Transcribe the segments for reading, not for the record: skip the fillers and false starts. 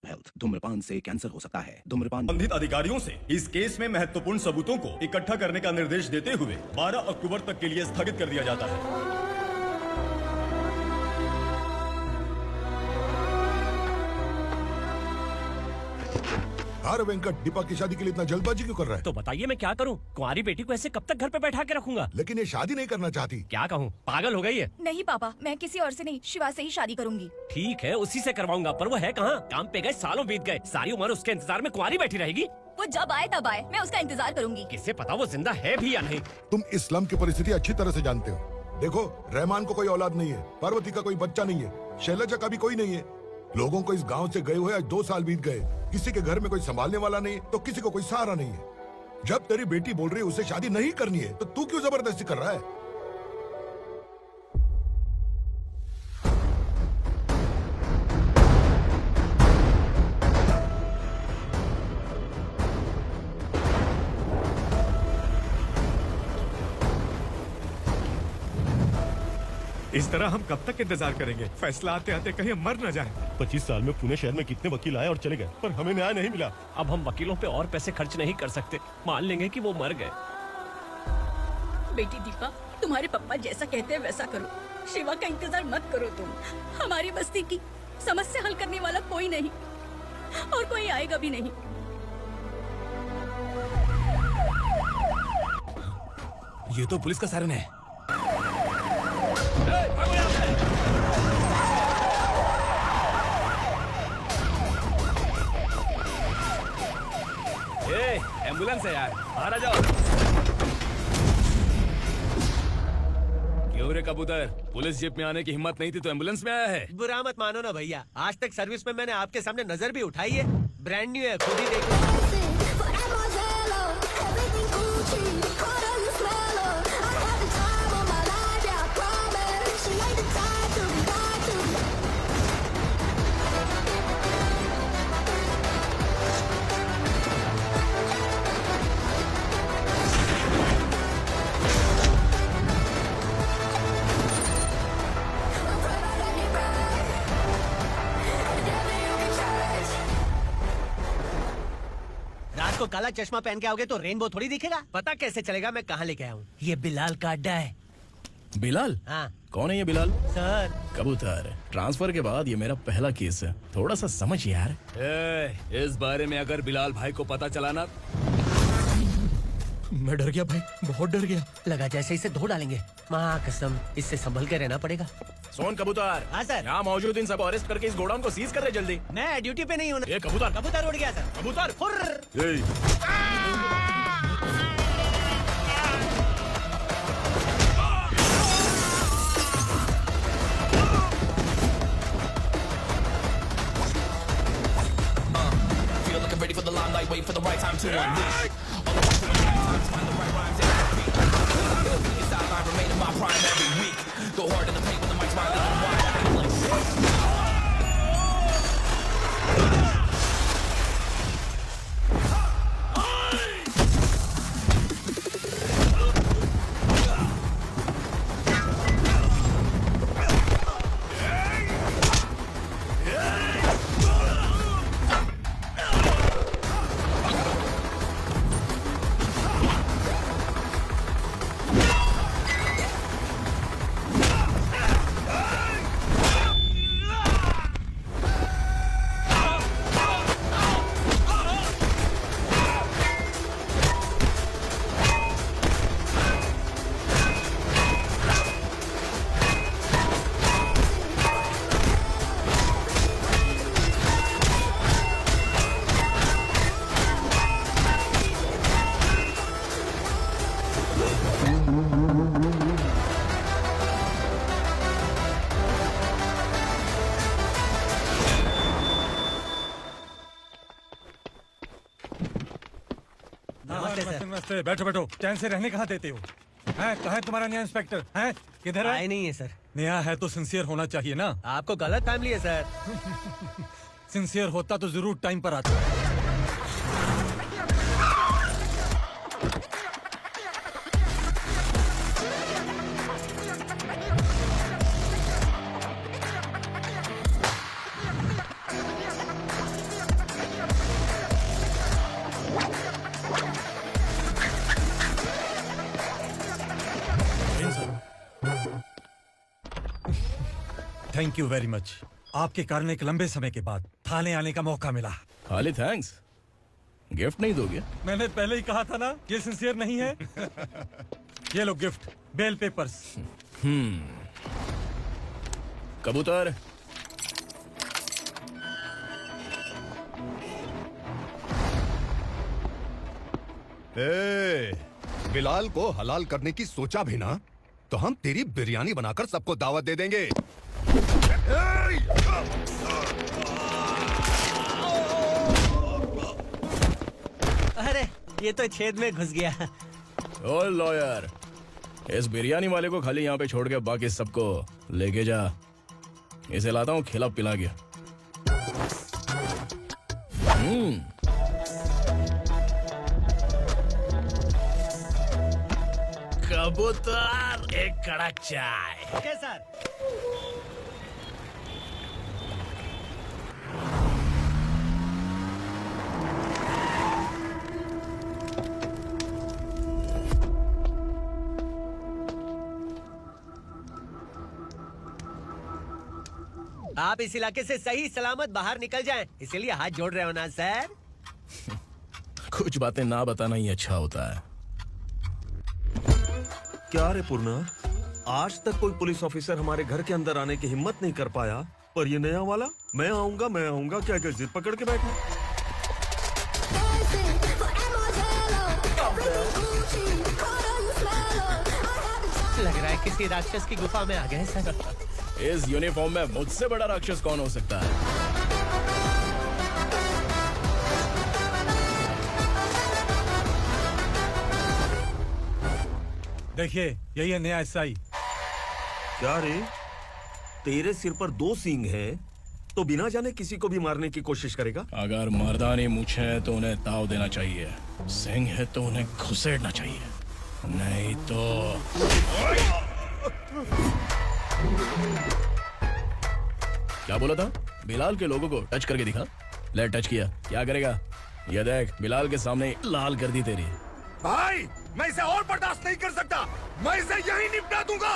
Health. धूम्रपान से cancer हो सकता है। धूम्रपान। संबंधित अधिकारियों से इस केस में महत्वपूर्ण सबूतों को इकट्ठा करने का निर्देश देते हुए 12 अक्टूबर तक के लिए स्थगित कर दिया जाता है। अरे वेंकट, दीपा की शादी के लिए इतना जल्दबाजी क्यों कर रहा है? तो बताइए मैं क्या करूं? कुंवारी बेटी को ऐसे कब तक घर पे बैठा के रखूंगा? लेकिन ये शादी नहीं करना चाहती। क्या कहूं, पागल हो गई है। नहीं पापा, मैं किसी और से नहीं, शिवा से ही शादी करूंगी। ठीक है, उसी से करवाऊंगा, पर वो है कहाँ? काम पे गए, सालों बीत गए, सारी उम्र उसके इंतजार में कुंवारी बैठी रहेगी। वो जब आए तब आए, मैं उसका इंतजार करूंगी। किसे पता वो जिंदा है भी या नहीं। तुम इस्लाम की परिस्थिति अच्छी तरह से जानते हो। देखो, रहमान को कोई औलाद नहीं है, पार्वती का कोई बच्चा नहीं है, शैलजा का भी कोई नहीं है। लोगों को इस गांव से गए हुए आज 2 साल बीत गए। किसी के घर में कोई संभालने वाला नहीं, तो किसी को कोई सहारा नहीं है। जब तेरी बेटी बोल रही है उसे शादी नहीं करनी है, तो तू क्यों जबरदस्ती कर रहा है? इस तरह हम कब तक इंतजार करेंगे? फैसला आते आते कहीं हम मर न जाएं। 25 साल में पुणे शहर में कितने वकील आए और चले गए, पर हमें न्याय नहीं मिला। अब हम वकीलों पे और पैसे खर्च नहीं कर सकते। मान लेंगे कि वो मर गए। बेटी दीपा, तुम्हारे पापा जैसा कहते हैं वैसा करो। शिवा का इंतजार मत करो तुम। हमारी बस्ती की समस्या हल करने वाला कोई नहीं और कोई आएगा भी नहीं। ये तो पुलिस का सायरन है। एम्बुलेंस है यार, बाहर आ जाओ। क्यों रे कबूतर, पुलिस जीप में आने की हिम्मत नहीं थी तो एम्बुलेंस में आया है? बुरा मत मानो ना भैया, आज तक सर्विस में मैंने आपके सामने नजर भी उठाई है। ब्रांड न्यू है, खुद ही देखो। रात को काला चश्मा पहन के आओगे तो रेनबो थोड़ी दिखेगा। पता कैसे चलेगा मैं कहाँ लेके आया हूँ? ये बिलाल का अड्डा है। बिलाल? हाँ। कौन है ये बिलाल? सर, कबूतर, ट्रांसफर के बाद ये मेरा पहला केस है, थोड़ा सा समझ यार। इस बारे में अगर बिलाल भाई को पता चला ना। मैं डर गया भाई, बहुत डर गया। लगा जैसे इसे धो डालेंगे। माँ कसम, इससे संभल के रहना पड़ेगा। सोन कबूतर। हाँ सर। यहाँ मौजूद इन सब अरेस्ट करके इस गोडाउन को सीज कर रहे जल्दी। मैं ड्यूटी पे नहीं हूँ। ये कबूतर। कबूतर उड़ गया सर। कबूतर। Ready for the limelight, wait for the right time to unleash. All the times find the right rhymes every beat. Your sideline remain in my prime every week. Go hard in the paint when the mic's wide and wide. नमस्ते, बैठो बैठो। चैन से रहने कहाँ देते हो? है कहाँ है तुम्हारा नया इंस्पेक्टर? है किधर है? आए नहीं है सर। नया है तो सिंसियर होना चाहिए ना। आपको गलत फैमिली है सर। सिंसियर होता तो जरूर टाइम पर आता। Thank you very much. आपके कारण एक लंबे समय के बाद थाने आने का मौका मिला। खाली थैंक्स, गिफ्ट नहीं दोगे? मैंने पहले ही कहा था ना, ये सिंसियर नहीं है। ये लो गिफ्ट, बेल पेपर्स। कबूतर, बिलाल को हलाल करने की सोचा भी ना तो हम तेरी बिरयानी बनाकर सबको दावत दे देंगे। अरे ये तो छेद में घुस गया। ओ लॉयर, इस बिरयानी वाले को खाली यहाँ पे छोड़ के बाकी सबको लेके जा। इसे लाता हूँ खिला पिला के। कबूतर, एक कड़क चाय। Okay sir. आप इस इलाके से सही सलामत बाहर निकल जाएं, इसीलिए हाथ जोड़ रहे हो ना सर? कुछ बातें ना बताना ही अच्छा होता है। क्या रे पूर्णा, आज तक कोई पुलिस ऑफिसर हमारे घर के अंदर आने की हिम्मत नहीं कर पाया, पर ये नया वाला मैं आऊंगा क्या जिद पकड़ के बैठा। लग रहा है किसी राक्षस की गुफा में आ गए सर। इस यूनिफॉर्म में मुझसे बड़ा राक्षस कौन हो सकता है? देखिए, यही है नया एसआई। क्या रे, तेरे सिर पर 2 सींग हैं, तो बिना जाने किसी को भी मारने की कोशिश करेगा? अगर मर्दानी मूंछ है तो उन्हें ताव देना चाहिए, सिंह है तो उन्हें घुसेड़ना चाहिए, नहीं तो। क्या बोला था? बिलाल के लोगों को टच करके दिखा। ले टच किया, क्या करेगा? ये देख, बिलाल के सामने लाल कर दी तेरी। भाई, मैं इसे और बर्दाश्त नहीं कर सकता, मैं इसे यहीं निपटा दूंगा।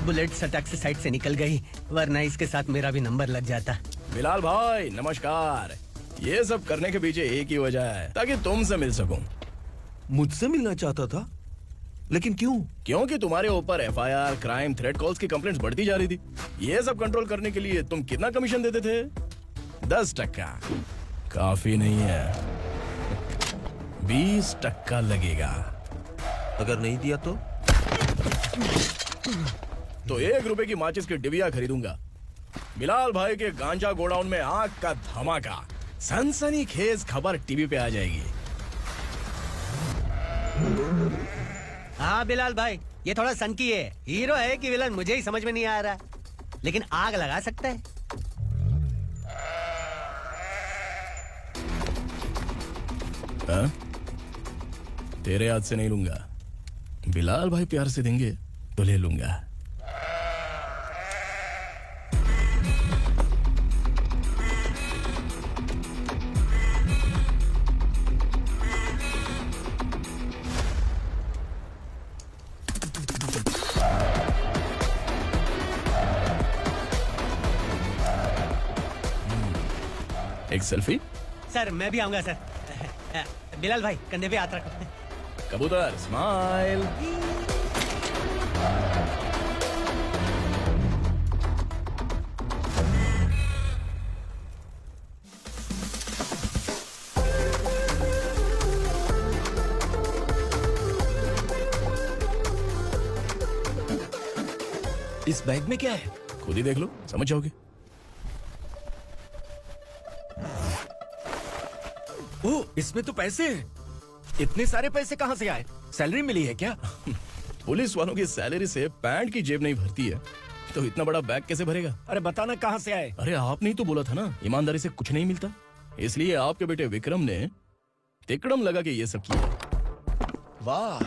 बुलेट सटक से साइड से निकल गई, वरना इसके साथ मेरा भी नंबर लग जाता। बिलाल भाई नमस्कार। ये सब करने के पीछे एक ही वजह है, ताकि तुमसे मिल सकूं। मुझसे मिलना चाहता था, लेकिन क्यों? क्योंकि तुम्हारे ऊपर एफआईआर, क्राइम, थ्रेट कॉल्स की कंप्लेंट्स बढ़ती जा रही थी। ये सब कंट्रोल करने के लिए तुम कितना कमीशन देते थे? 10%। काफी नहीं है, 20% लगेगा। अगर नहीं दिया तो 1 रुपए की माचिस की डिबिया खरीदूंगा। बिलाल भाई के गांजा गोडाउन में आग का धमाका, सनसनीखेज खबर टीवी पे आ जाएगी। हाँ बिलाल भाई, ये थोड़ा सनकी है। हीरो है कि विलन मुझे ही समझ में नहीं आ रहा, लेकिन आग लगा सकता है। हा? तेरे हाथ से नहीं लूंगा, बिलाल भाई प्यार से देंगे तो ले लूंगा। एक सेल्फी? सर मैं भी आऊंगा सर। बिलाल भाई कंधे पे हाथ रखो। कबूतर स्माइल। इस बैग में क्या है? खुद ही देख लो, समझ जाओगे। ओह, इसमें तो पैसे हैं। इतने सारे पैसे कहाँ से आए? सैलरी मिली है क्या? पुलिस वालों की सैलरी से पैंट की जेब नहीं भरती है, तो इतना बड़ा बैग कैसे भरेगा? अरे बताना कहाँ से आए? अरे आपने ही तो बोला था ना, ईमानदारी से कुछ नहीं मिलता, इसलिए आपके बेटे विक्रम ने तिकड़म लगा के ये सब किया। वाह,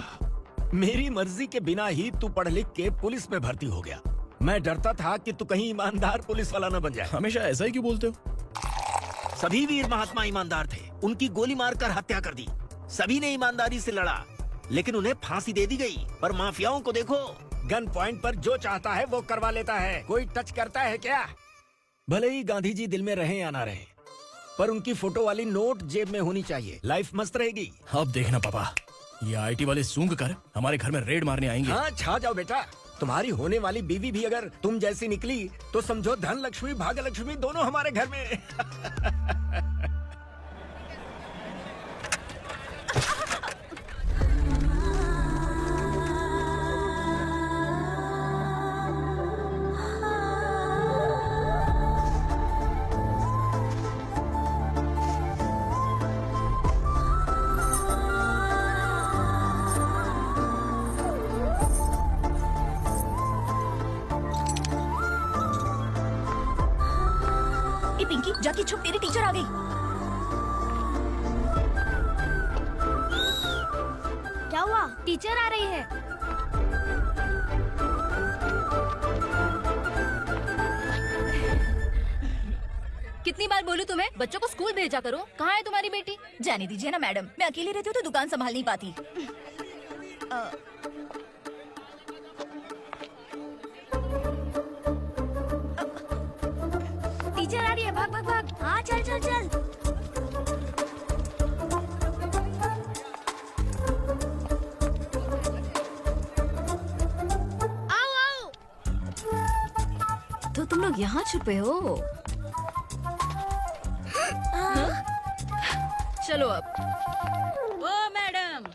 मेरी मर्जी के बिना ही तू पढ़ लिख के पुलिस में भर्ती हो गया। मैं डरता था कि तू कहीं ईमानदार पुलिस वाला न बन जाए। हमेशा ऐसा ही क्यों बोलते हो? सभी वीर महात्मा ईमानदार थे, उनकी गोली मारकर हत्या कर दी। सभी ने ईमानदारी से लड़ा, लेकिन उन्हें फांसी दे दी गई। पर माफियाओं को देखो, गन पॉइंट पर जो चाहता है वो करवा लेता है। कोई टच करता है क्या? भले ही गांधी जी दिल में रहे या ना रहे, पर उनकी फोटो वाली नोट जेब में होनी चाहिए। लाइफ मस्त रहेगी। अब देखना पापा, ये आईटी वाले सूंघ कर हमारे घर में रेड मारने आएंगे। हाँ, छा जाओ बेटा। तुम्हारी होने वाली बीवी भी अगर तुम जैसी निकली तो समझो धन लक्ष्मी भाग्य लक्ष्मी दोनों हमारे घर में। ए पिंकी, जाके छुप, तेरी टीचर आ गई। क्या हुआ? टीचर आ रही है। कितनी बार बोलूं तुम्हें, बच्चों को स्कूल भेजा करो। कहाँ है तुम्हारी बेटी? जाने दीजिए ना मैडम, मैं अकेली रहती हूँ तो दुकान संभाल नहीं पाती। टीचर आ रही है, भाग भाग भाग। हाँ, चल चल चल। आओ आओ। तो तुम लोग यहाँ छुपे हो? चलो अब। ओ मैडम,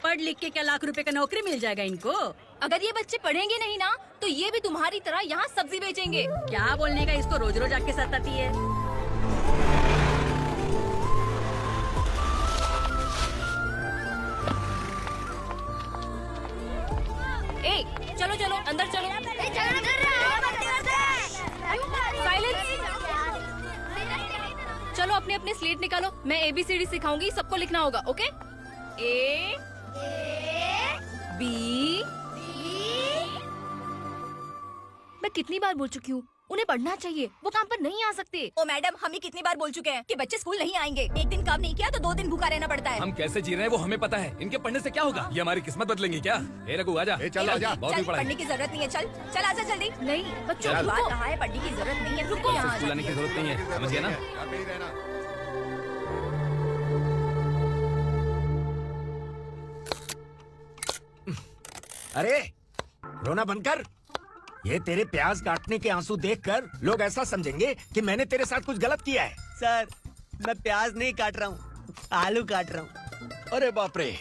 पढ़ लिख के क्या लाख रुपए का नौकरी मिल जाएगा इनको? अगर ये बच्चे पढ़ेंगे नहीं ना, तो ये भी तुम्हारी तरह यहाँ सब्जी बेचेंगे। क्या बोलने का, इसको रोज रोज आके सताती है। ए, चलो चलो अंदर चलो। साइलेंस। चलो अपने अपने स्लेट निकालो, मैं ABCD सिखाऊंगी, सबको लिखना होगा। ओके? A B। मैं कितनी बार बोल चुकी हूँ, उन्हें पढ़ना चाहिए, वो काम पर नहीं आ सकते। ओ मैडम, हम ही कितनी बार बोल चुके हैं कि बच्चे स्कूल नहीं आएंगे। एक दिन काम नहीं किया तो 2 दिन भूखा रहना पड़ता है। हम कैसे जी रहे हैं वो हमें पता है, इनके पढ़ने से क्या होगा? ये हमारी किस्मत बदलेंगी क्या? ए रघु आजा। चल आजा। चल, पढ़ने की जरूरत नहीं है, चल चल आजा जल्दी। नहीं बच्चों की बात कहा है, पढ़ने की जरूरत नहीं है। रुको, यहाँ स्कूल आने की जरूरत नहीं है, समझ गया ना? घर में ही रहना। अरे रोना बंद कर। ये तेरे प्याज काटने के आंसू देखकर लोग ऐसा समझेंगे कि मैंने तेरे साथ कुछ गलत किया है। सर, मैं प्याज नहीं काट रहा हूँ, आलू काट रहा हूँ। अरे बाप रे,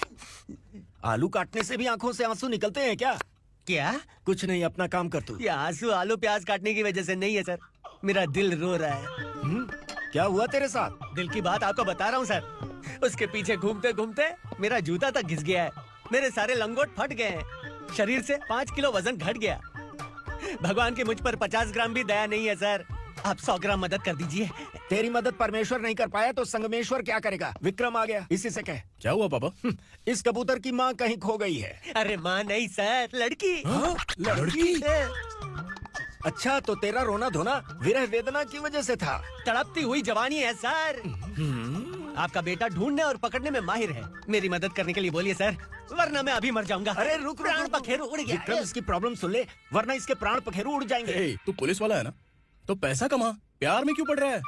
आलू काटने से भी आंखों से आंसू निकलते हैं क्या? क्या? कुछ नहीं, अपना काम कर तू। ये आंसू आलू प्याज काटने की वजह से नहीं है सर, मेरा दिल रो रहा है। क्या हुआ तेरे साथ? दिल की बात आपको बता रहा हूँ सर। उसके पीछे घूमते घूमते मेरा जूता तक घिस गया है, मेरे सारे लंगोट फट गए हैं, शरीर से 5 किलो वजन घट गया। भगवान की मुझ पर 50 ग्राम भी दया नहीं है सर, आप 100 ग्राम मदद कर दीजिए। तेरी मदद परमेश्वर नहीं कर पाया तो संगमेश्वर क्या करेगा? विक्रम आ गया, इसी से कह। क्या हुआ पापा? इस कबूतर की माँ कहीं खो गई है। अरे माँ नहीं सर, लड़की। लड़की? अच्छा, तो तेरा रोना धोना विरह वेदना की वजह से था। तड़पती हुई जवानी है सर। आपका बेटा ढूंढने और पकड़ने में माहिर है, मेरी मदद करने के लिए बोलिए सर, वरना मैं अभी मर जाऊंगा। अरे रुक, प्राण पखेरु उड़ गया। विक्रम, इसकी प्रॉब्लम सुन ले, वरना इसके प्राण पखेरु उड़ जाएंगे। ए, तू पुलिस वाला है ना, तो पैसा कमा, प्यार में क्यों पड़ रहा है?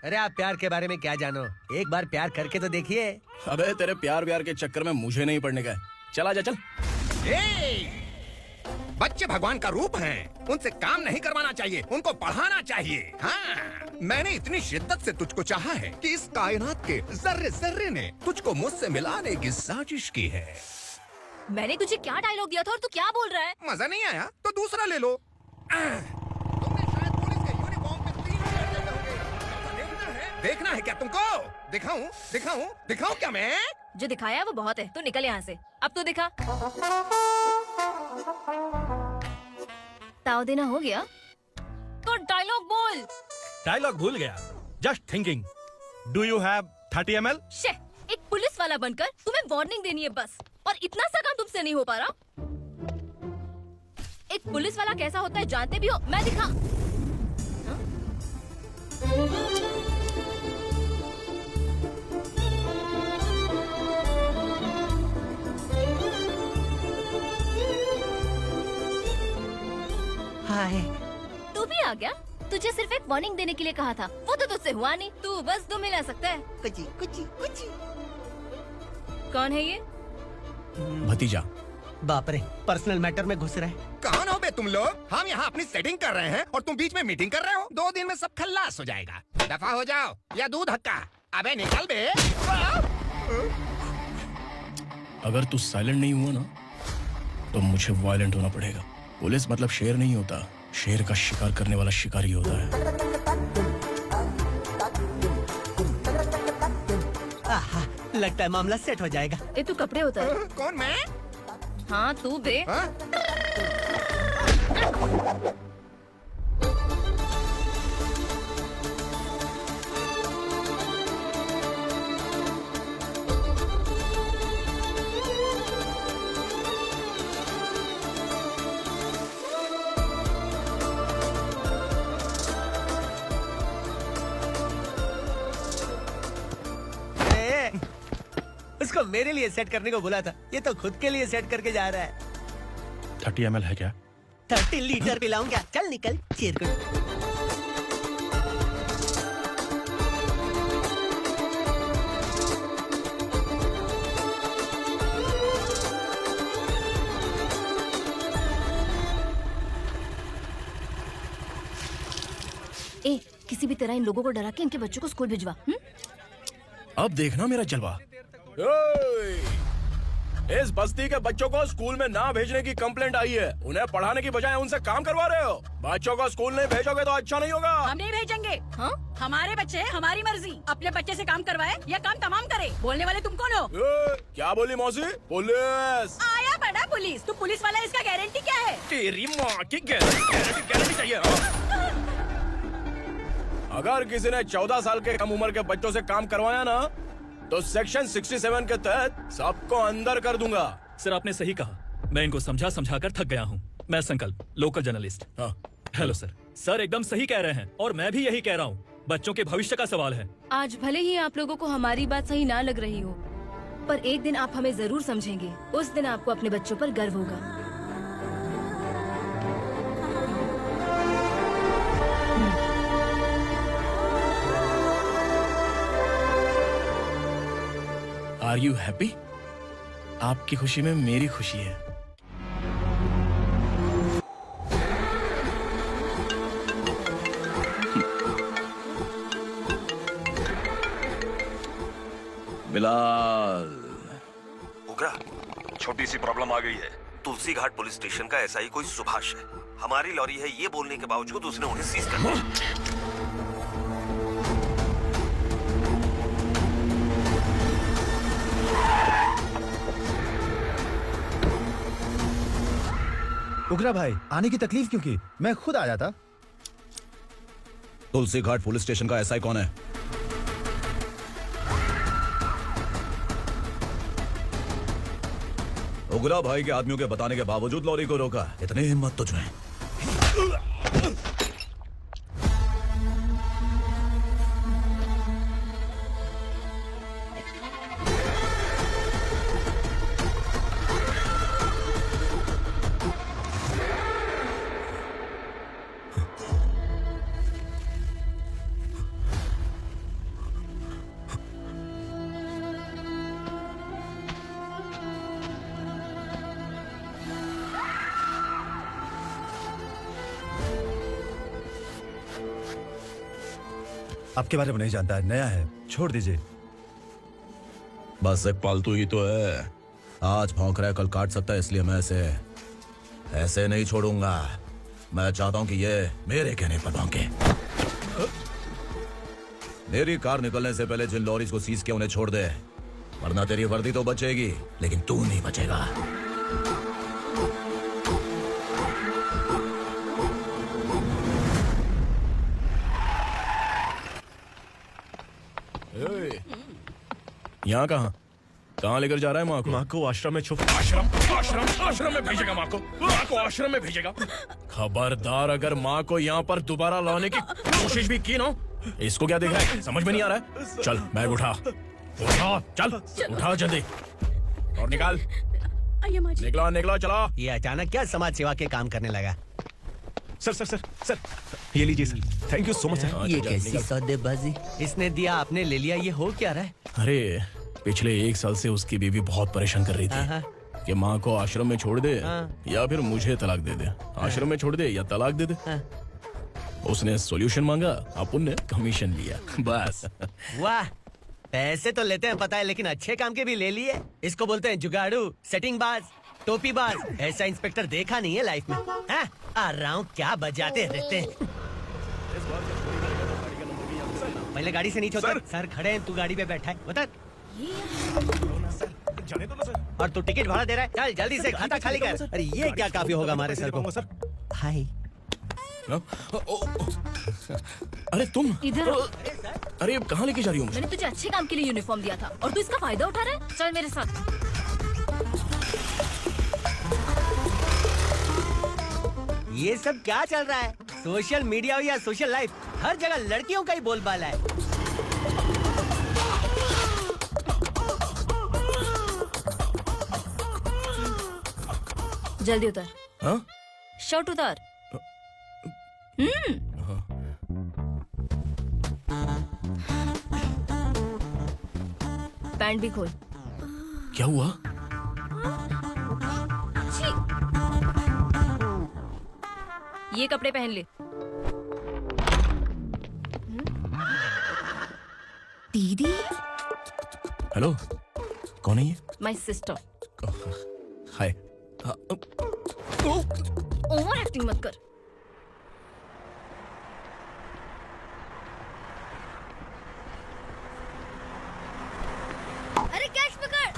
अरे आप प्यार के बारे में क्या जानो, एक बार प्यार करके तो देखिए। अबे तेरे प्यार व्यार के चक्कर में मुझे नहीं पड़ने का है। चल आजा, चल। बच्चे भगवान का रूप हैं, उनसे काम नहीं करवाना चाहिए, उनको पढ़ाना चाहिए। हाँ, मैंने इतनी शिद्दत से तुझको चाहा है कि इस कायनात के जर्रे जर्रे ने तुझको मुझसे मिलाने की साजिश की है। मैंने तुझे क्या डायलॉग दिया था और तू क्या बोल रहा है? मजा नहीं आया तो दूसरा ले लो। तुमने शायद पुलिस के यूनिफॉर्म पे 3 शेर देखे होंगे। देखना है क्या तुमको? दिखाऊं दिखाऊं दिखाऊं क्या मैं? जो दिखाया वो बहुत है, तू निकल यहाँ से। अब तो दिखा। ताव देना हो गया तो डायलॉग बोल। डायलॉग भूल गया। Just thinking, do you have 30 ml? शे, एक पुलिस वाला बनकर तुम्हें वार्निंग देनी है बस, और इतना सा काम तुमसे नहीं हो पा रहा। एक पुलिस वाला कैसा होता है जानते भी हो? मैं दिखा। हाँ? हाय। तू भी आ गया? तुझे सिर्फ एक वार्निंग देने के लिए कहा था, वो तो तुझसे हुआ नहीं। तू बस 2 मिला सकता है। कुची कुची कुची। कौन है ये? भतीजा। बाप रे, पर्सनल मैटर में घुस रहे। कौन हो बे तुम लोग? हम यहाँ अपनी सेटिंग कर रहे हैं और तुम बीच में मीटिंग कर रहे हो। 2 दिन में सब खल्लास हो जाएगा। दफा हो जाओ या दूध हक्का। अबे निकल बे। अगर तू साइलेंट नहीं हुआ ना तो मुझे वायलेंट होना पड़ेगा। पुलिस मतलब शेर नहीं होता, शेर का शिकार करने वाला शिकारी होता है। आहा, लगता है मामला सेट हो जाएगा। ए तू कपड़े उतार। कौन मैं? हाँ तू बे। उसको मेरे लिए सेट करने को बोला था, ये तो खुद के लिए सेट करके जा रहा है। 30 ml है क्या? 30 लीटर पिलाऊं क्या? चल निकल चिरकुट। ए किसी भी तरह इन लोगों को डरा के इनके बच्चों को स्कूल भिजवा। अब देखना मेरा जलवा। इस बस्ती के बच्चों को स्कूल में ना भेजने की कंप्लेंट आई है। उन्हें पढ़ाने की बजाय उनसे काम करवा रहे हो। बच्चों को स्कूल नहीं भेजोगे तो अच्छा नहीं होगा। हम नहीं भेजेंगे। हाँ? हमारे बच्चे हमारी मर्जी। अपने बच्चे से काम करवाए या काम तमाम करे। बोलने वाले तुम कौन हो? क्या बोली मौसी? पुलिस आया बड़ा पुलिस। तू पुलिस वाला, इसका गारंटी क्या है? तेरी माँ की गारंटी चाहिए। अगर किसी ने 14 साल के कम उम्र के बच्चों से काम करवाया ना तो सेक्शन 67 के तहत सबको अंदर कर दूंगा। सर आपने सही कहा। मैं इनको समझा कर थक गया हूँ। मैं संकल्प, लोकल जर्नलिस्ट। हाँ। Hello sir. सर एकदम सही कह रहे हैं और मैं भी यही कह रहा हूँ। बच्चों के भविष्य का सवाल है। आज भले ही आप लोगों को हमारी बात सही ना लग रही हो, पर एक दिन आप हमें जरूर समझेंगे। उस दिन आपको अपने बच्चों पर गर्व होगा। Are you happy? आपकी खुशी में मेरी खुशी है। बिलाल। उगरा, छोटी सी प्रॉब्लम आ गई है। तुलसी घाट पुलिस स्टेशन का ऐसा ही कोई सुभाष है। हमारी लॉरी है ये बोलने के बावजूद उसने उन्हें सीज कर दिया। उगरा भाई, आने की तकलीफ क्यों की? मैं खुद आ जाता। तुलसी घाट पुलिस स्टेशन का एसआई कौन है? उगरा भाई के आदमियों के बताने के बावजूद लॉरी को रोका। इतनी हिम्मत तुझमें? आपके बारे में नहीं जानता है, नया है, छोड़ दीजिए। बस एक पालतू ही तो है। आज भौंक रहा है, कल काट सकता है, इसलिए मैं ऐसे नहीं छोड़ूंगा। मैं चाहता हूं कि ये मेरे कहने पर भौंके। मेरी कार निकलने से पहले जिन लॉरीज को सीज किया उन्हें छोड़ दे, वरना तेरी वर्दी तो बचेगी लेकिन तू नहीं बचेगा। यहाँ कहाँ? कहाँ लेकर जा रहा है माँ को? माँ को आश्रम में छुप आश्रम में भेजेगा माँ को आश्रम में भेजेगा। खबरदार, अगर माँ को यहाँ पर दोबारा लाने की कोशिश भी की ना, इसको क्या देख रहा है, समझ में नहीं आ रहा है? चल बैग उठा, चल उठा जल्दी और निकाल। निकला चला। ये अचानक क्या समाज सेवा के काम करने लगा? सर ये लीजिए sir, thank you so much sir. ये कैसी सौदेबाजी? इसने दिया, आपने ले लिया, ये हो क्या रहा है? अरे पिछले 1 साल से उसकी बीवी बहुत परेशान कर रही थी कि माँ को आश्रम में छोड़ दे या फिर मुझे तलाक दे दे, आश्रम में छोड़ दे या तलाक दे दे। उसने सॉल्यूशन मांगा, अपन ने कमीशन लिया, बस। वाह, पैसे तो लेते हैं पता है, लेकिन अच्छे काम के भी ले लिए। इसको बोलते हैं जुगाड़ू, सेटिंग बाज, टोपी बाज। ऐसा इंस्पेक्टर देखा नहीं है लाइफ में। आ रहा हूँ, क्या बजाते रहते हैं। पहले गाड़ी से नीचे उतर। सर खड़े हैं, तू गाड़ी पे बैठा है, उतर। और तू टिकट भाड़ा दे रहा है, चल जल्दी से खाता खाली कर। अरे ये क्या काफी होगा हमारे सर को। हाय। अरे तुम इधर आओ। अरे कहाँ लेके जा रही हो? मैंने तुझे अच्छे काम के लिए यूनिफॉर्म दिया था और तू इसका फायदा उठा रहा है। चल मेरे साथ। ये सब क्या चल रहा है? सोशल मीडिया हो या सोशल लाइफ, हर जगह लड़कियों का ही बोलबाला है। जल्दी उतर। हाँ? शर्ट उतार। पैंट भी खोल। क्या हुआ? छी! ये कपड़े पहन ले। दीदी। हेलो, कौन है ये? My sister. Hi. Over acting मत कर। अरे कैच पकड़।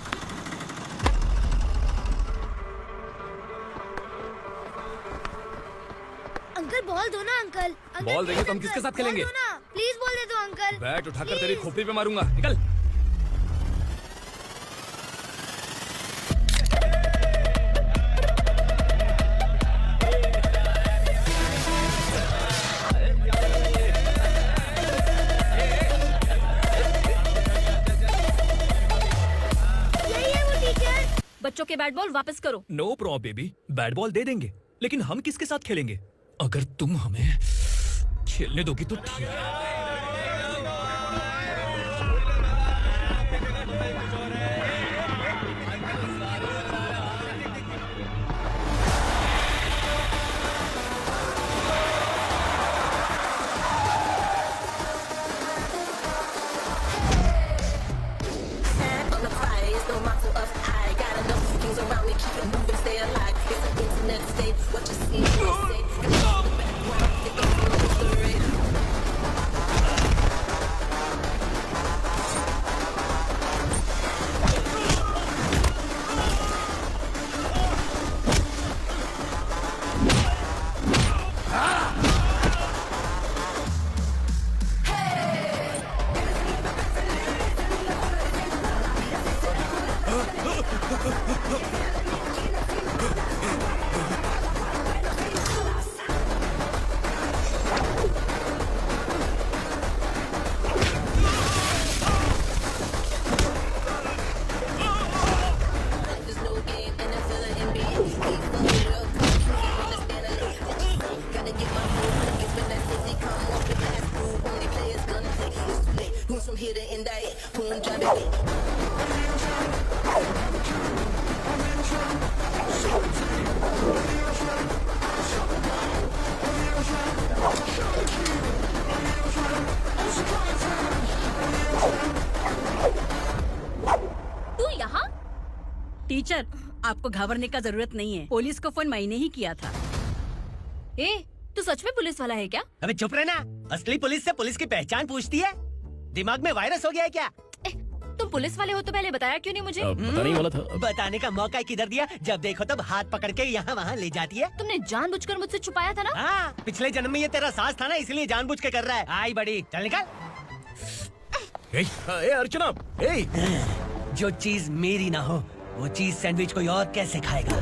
अंकल बॉल दो ना अंकल। बॉल देंगे तो हम किसके साथ खेलेंगे? प्लीज बॉल दे दो अंकल। बैट उठाकर तेरी खोपड़ी पे मारूंगा, निकल। बच्चों के बैट बॉल वापस करो। No problem baby, bat ball दे देंगे, लेकिन हम किसके साथ खेलेंगे? अगर तुम हमें खेलने दोगी तो ठीक है। टीचर, आपको घबराने का जरूरत नहीं है। पुलिस को फोन मैंने ही किया था। ए, तू सच में पुलिस वाला है क्या? अबे चुप रहना। असली पुलिस से पुलिस की पहचान पूछती है? दिमाग में वायरस हो गया है क्या? तुम पुलिस वाले हो तो पहले बताया क्यों नहीं मुझे? बताने वाला था। बताने का मौका किधर दिया? जब देखो तब हाथ पकड़ के यहाँ वहाँ ले जाती है। तुमने जानबूझकर मुझसे छुपाया था ना? हाँ, पिछले जन्म में ये तेरा सास था ना, इसलिए जानबूझ के कर रहा है। आई बड़ी, चल निकल। ए अर्चना, जो चीज मेरी ना हो वो चीज सैंडविच कोई और कैसे खाएगा?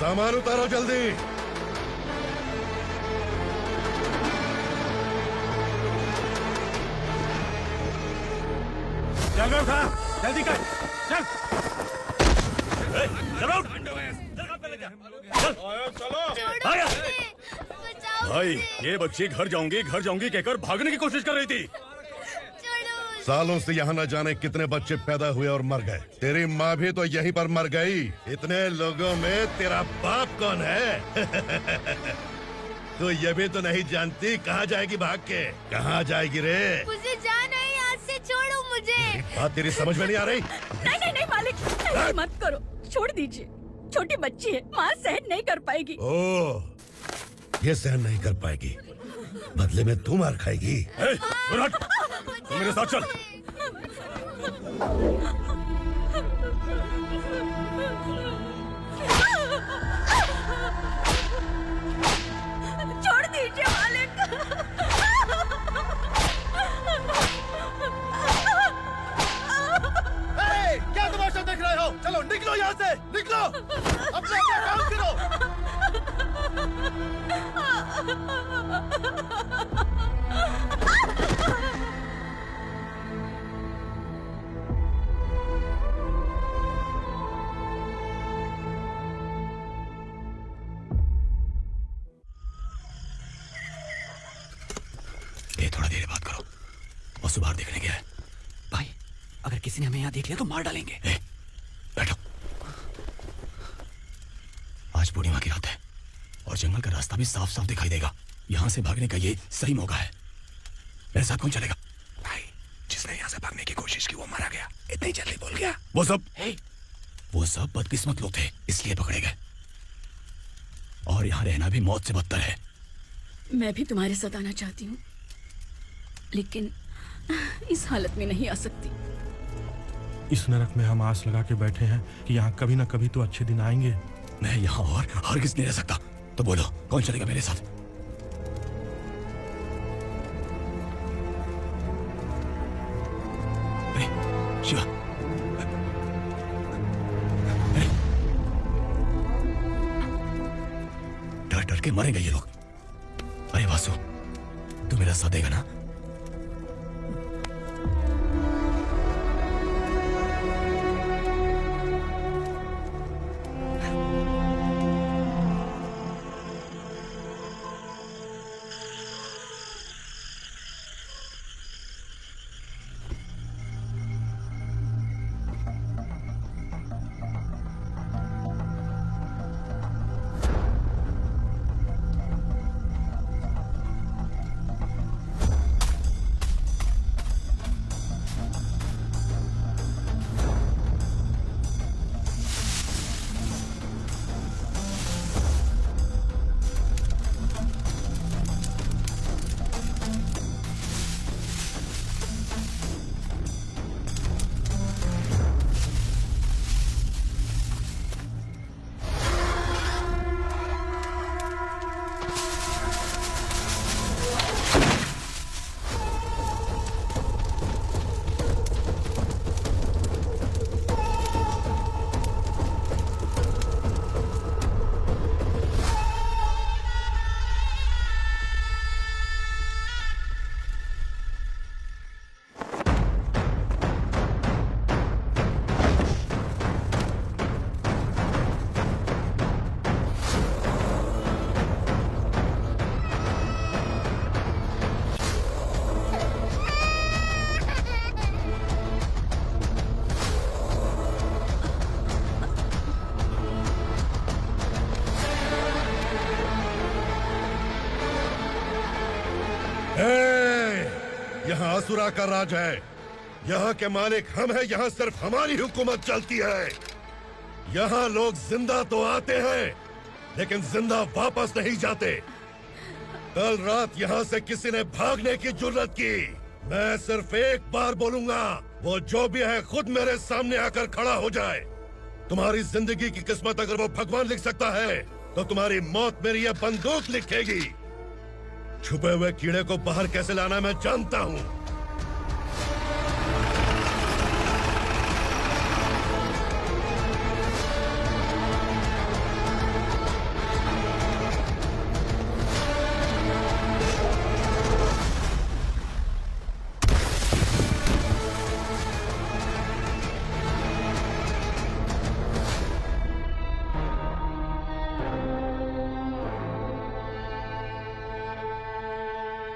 सामान उतारो जल्दी। चल उठा, जल्दी कर, चल। भाई ये बच्ची घर जाऊंगी कहकर भागने की कोशिश कर रही थी। सालों से यहाँ न जाने कितने बच्चे पैदा हुए और मर गए। तेरी माँ भी तो यहीं पर मर गई। इतने लोगों में तेरा बाप कौन है? तो ये भी तो नहीं जानती कहाँ जाएगी भाग के? कहाँ जाएगी रे? मुझे जाना है, यहाँ से छोड़ो मुझे। बात तेरी समझ में नहीं आ रही? नहीं मालिक, ऐसे मत करो, छोड़ दीजिए। छोटी बच्ची है, माँ सहन नहीं कर पाएगी। ओह, ये सहन नहीं कर पाएगी, बदले में तू मार खाएगी। तू मेरे साथ चल। छोड़ दीजिए मालिक। क्या तमाशा देख रहे हो? चलो निकलो यहाँ से, निकलो। अपना काम करो। ये थोड़ा देर बात करो, वसु बाहर देखने गया है। भाई अगर किसी ने हमें यहाँ देख लिया तो मार डालेंगे। बैठो। आज पूर्णिमा की रात है और जंगल का रास्ता भी साफ साफ दिखाई देगा। यहाँ से भागने का ये सही मौका है। मेरे साथ कौन चलेगा? भाई जिसने यहाँ से भागने की कोशिश की वो मारा गया। इतनी जल्दी बोल गया? वो सब बदकिस्मत लोग थे, इसलिए पकड़े गए। और यहाँ रहना भी मौत से बदतर है। मैं भी तुम्हारे साथ आना चाहती हूँ, लेकिन इस हालत में नहीं आ सकती। इस नरक में हम आस लगा के बैठे हैं कि यहाँ कभी ना कभी तो अच्छे दिन आएंगे। मैं यहाँ और हरगिज़ नहीं रह सकता। तो बोलो कौन चलेगा मेरे साथ? अरे शिवा, अरे डर डर के मरेंगे ये लोग। अरे वासु, तू मेरा साथ देगा ना? यहाँ असुरा का राज है। यहाँ के मालिक हम हैं। यहाँ सिर्फ हमारी हुकूमत चलती है। यहाँ लोग जिंदा तो आते हैं लेकिन जिंदा वापस नहीं जाते। कल रात यहाँ से किसी ने भागने की जुर्रत की, मैं सिर्फ एक बार बोलूंगा, वो जो भी है खुद मेरे सामने आकर खड़ा हो जाए। तुम्हारी जिंदगी की किस्मत अगर वो भगवान लिख सकता है तो तुम्हारी मौत मेरी ये बंदूक लिखेगी। छुपे हुए कीड़े को बाहर कैसे लाना मैं जानता हूँ।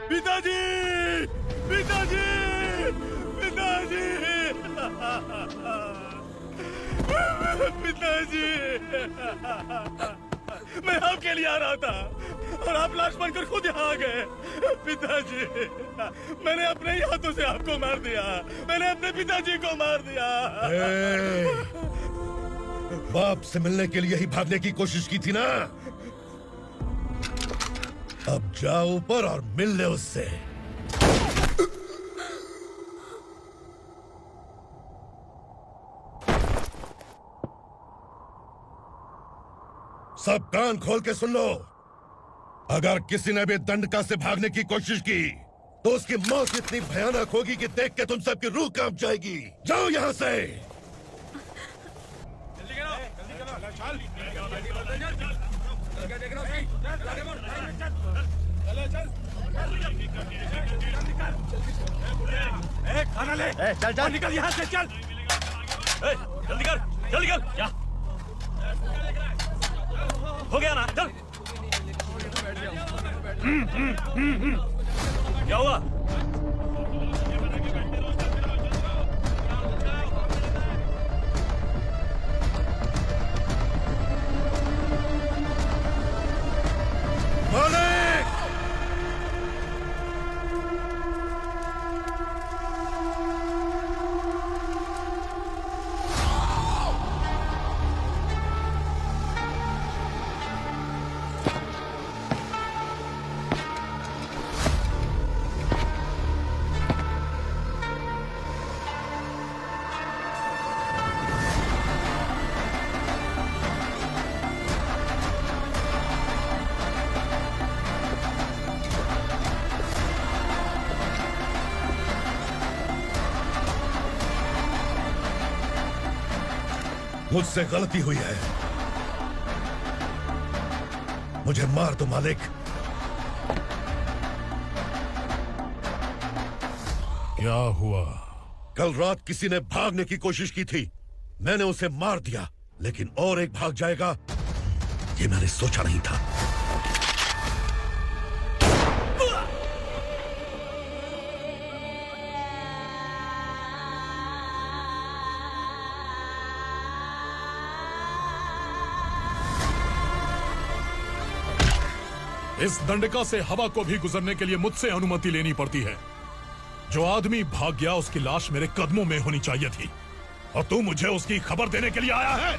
पिताजी, पिताजी, पिताजी, पिताजी, मैं आपके लिए आ रहा था और आप लाश बनकर खुद यहाँ आ गए। पिताजी, मैंने अपने ही हाथों से आपको मार दिया। मैंने अपने पिताजी को मार दिया। बाप से मिलने के लिए ही भागने की कोशिश की थी ना? अब जाओ ऊपर और मिल ले उससे। सब कान खोल के सुन लो। अगर किसी ने भी दंडका से भागने की कोशिश की तो उसकी मौत इतनी भयानक होगी कि देख के तुम सबकी रूह कांप जाएगी। जाओ यहाँ से। खाना ले। चल चल निकल यहाँ से, चल। जल्दी कर, जल्दी कर। क्या हो गया ना? चल। क्या हुआ? मालिक! मुझसे गलती हुई है, मुझे मार दो मालिक। क्या हुआ? कल रात किसी ने भागने की कोशिश की थी, मैंने उसे मार दिया, लेकिन और एक भाग जाएगा ये मैंने सोचा नहीं था। इस दंडका से हवा को भी गुजरने के लिए मुझसे अनुमति लेनी पड़ती है। जो आदमी भाग गया उसकी लाश मेरे कदमों में होनी चाहिए थी, और तू मुझे उसकी खबर देने के लिए आया है।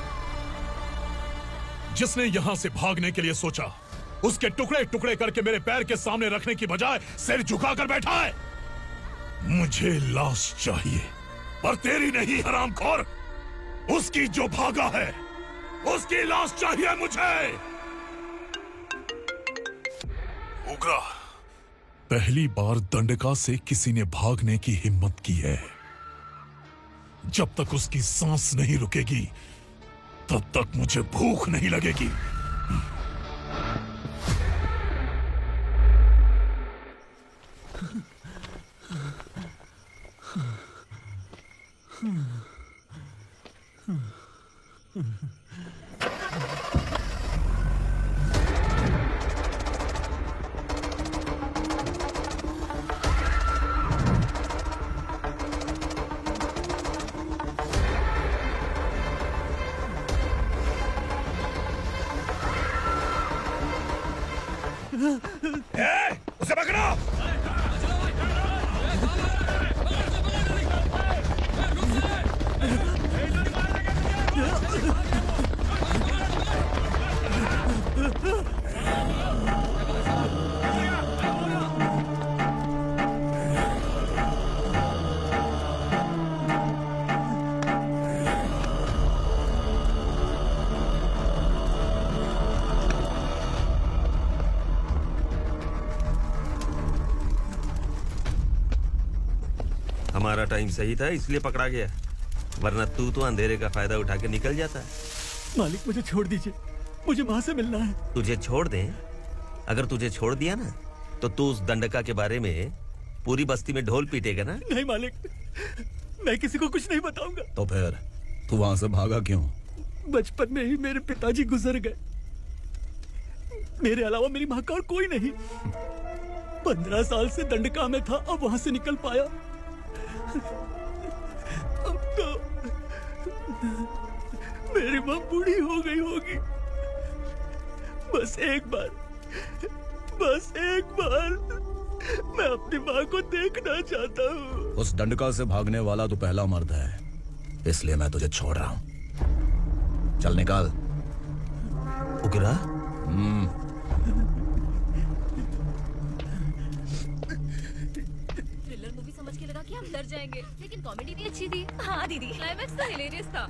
जिसने यहां से भागने के लिए सोचा उसके टुकड़े टुकड़े करके मेरे पैर के सामने रखने की बजाय सिर झुकाकर बैठा है। मुझे लाश चाहिए, पर तेरी नहीं हरामखोर। उसकी जो भागा है उसकी लाश चाहिए मुझे। उग्रा, पहली बार दंडका से किसी ने भागने की हिम्मत की है। जब तक उसकी सांस नहीं रुकेगी तब तक मुझे भूख नहीं लगेगी। उसे पकड़ो! हमारा टाइम सही था इसलिए पकड़ा गया, वरना तू तो अंधेरे का फायदा उठा के निकल जाता है। मालिक मुझे छोड़ दीजिए, मुझे माँ से मिलना है। तुझे छोड़ दें? अगर तुझे छोड़ दिया ना तो तू उस दंडका के बारे में पूरी बस्ती में ढोल पीटेगा ना। नहीं मालिक, मैं किसी को कुछ नहीं बताऊंगा। तो फिर तू वहां से भागा क्यों? बचपन में ही मेरे पिताजी गुजर गए, मेरे अलावा मेरी माँ का और कोई नहीं। 15 साल से दंडका में था, अब वहां से निकल पाया। अब तो मेरी माँ बूढ़ी हो गई होगी। बस एक बार मैं अपनी माँ को देखना चाहता हूँ। उस दंडका से भागने वाला तो पहला मर्द है, इसलिए मैं तुझे छोड़ रहा हूँ। चल निकाल। उगरा? थ्रिलर मूवी समझ के लगा कि हम डर जाएंगे, लेकिन कॉमेडी भी अच्छी थी। हाँ दीदी, क्लाइमैक्स तो हिलेरियस था।